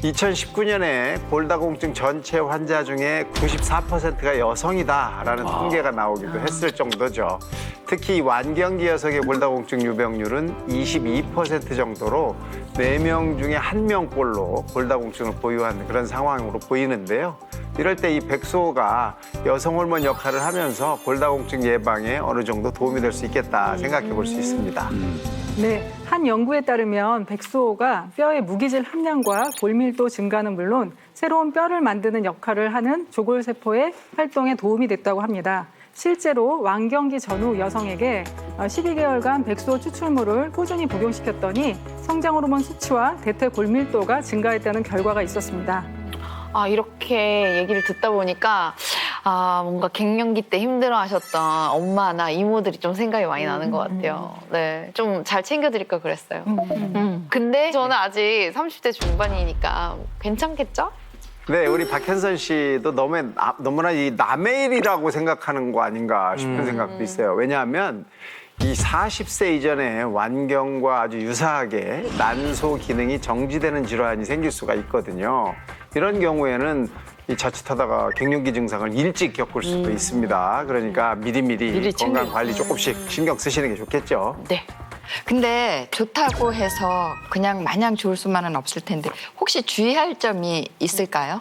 2019년에 골다공증 전체 환자 중에 94%가 여성이다라는 통계가 나오기도 했을 정도죠. 특히 이 완경기 여성의 골다공증 유병률은 22% 정도로 4명 중에 1명꼴로 골다공증을 보유한 그런 상황으로 보이는데요. 이럴 때 이 백수호가 여성 호르몬 역할을 하면서 골다공증 예방에 어느 정도 도움이 될 수 있겠다 생각해 볼 수 있습니다. 네, 한 연구에 따르면 백수호가 뼈의 무기질 함량과 골밀도 증가는 물론 새로운 뼈를 만드는 역할을 하는 조골세포의 활동에 도움이 됐다고 합니다. 실제로 완경기 전후 여성에게 12개월간 백수호 추출물을 꾸준히 복용시켰더니 성장호르몬 수치와 대퇴 골밀도가 증가했다는 결과가 있었습니다. 이렇게 얘기를 듣다 보니까 뭔가 갱년기 때 힘들어하셨던 엄마나 이모들이 좀 생각이 많이 나는 것 같아요. 네, 좀 잘 챙겨드릴 걸 그랬어요. 근데 저는 아직 30대 중반이니까 괜찮겠죠? 네, 우리 박현선 씨도 너무나 이 남의 일이라고 생각하는 거 아닌가 싶은 생각도 있어요. 왜냐하면 이 40세 이전에 완경과 아주 유사하게 난소 기능이 정지되는 질환이 생길 수가 있거든요. 이런 경우에는 이 자칫하다가 갱년기 증상을 일찍 겪을 수도 있습니다. 그러니까 미리 건강 관리 조금씩 신경 쓰시는 게 좋겠죠. 네. 근데 좋다고 해서 그냥 마냥 좋을 수만은 없을 텐데 혹시 주의할 점이 있을까요?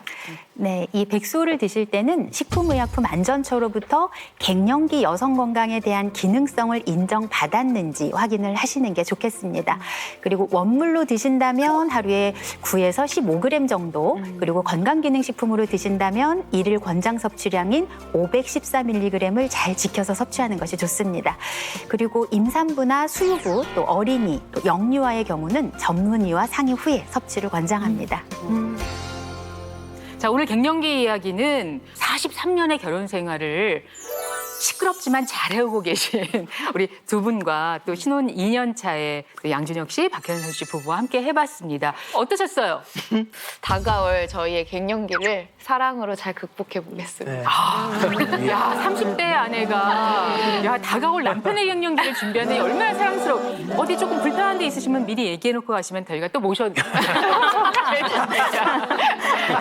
네, 이 백수를 드실 때는 식품의약품 안전처로부터 갱년기 여성 건강에 대한 기능성을 인정받았는지 확인을 하시는 게 좋겠습니다. 그리고 원물로 드신다면 하루에 9에서 15g 정도, 그리고 건강기능식품으로 드신다면 일일 권장 섭취량인 514mg을 잘 지켜서 섭취하는 것이 좋습니다. 그리고 임산부나 수유부, 또 어린이, 또 영유아의 경우는 전문의와 상의 후에 섭취를 권장합니다. 자, 오늘 갱년기 이야기는 43년의 결혼 생활을 시끄럽지만 잘해오고 계신 우리 두 분과 또 신혼 2년 차의 양준혁 씨, 박현선 씨 부부와 함께 해봤습니다. 어떠셨어요? 다가올 저희의 갱년기를 사랑으로 잘 극복해 보겠습니다. 야, 30대 아내가 야 다가올 남편의 갱년기를 준비하는 얼마나 사랑스러워. 어디 조금 불편한 데 있으시면 미리 얘기해놓고 가시면 저희가 또 모셔.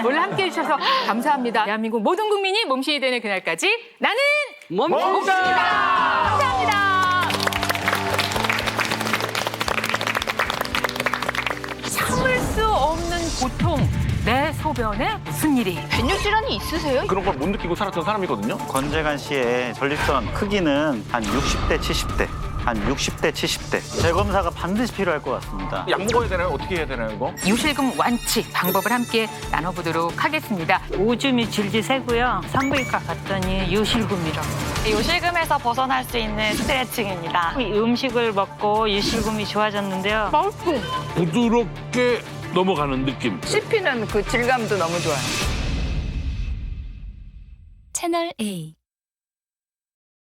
오늘 함께해 주셔서 감사합니다. 대한민국 모든 국민이 몸신이 되는 그날까지 나는 몸신이다. 감사합니다. 참을 수 없는 고통. 내 소변에 무슨 일이? 배뇨 질환이 있으세요? 그런 걸 못 느끼고 살았던 사람이거든요. 권재관 씨의 전립선 크기는 한 60대, 70대. 한 60대, 70대. 재검사가 반드시 필요할 것 같습니다. 약 먹어야 되나요? 어떻게 해야 되나요, 이거? 유실금 완치 방법을 함께 나눠보도록 하겠습니다. 오줌이 질질 새고요. 산부인과 갔더니 유실금이라고. 유실금에서 벗어날 수 있는 스트레칭입니다. 음식을 먹고 유실금이 좋아졌는데요. 부드럽게 넘어가는 느낌. 씹히는 그 질감도 너무 좋아요. 채널 A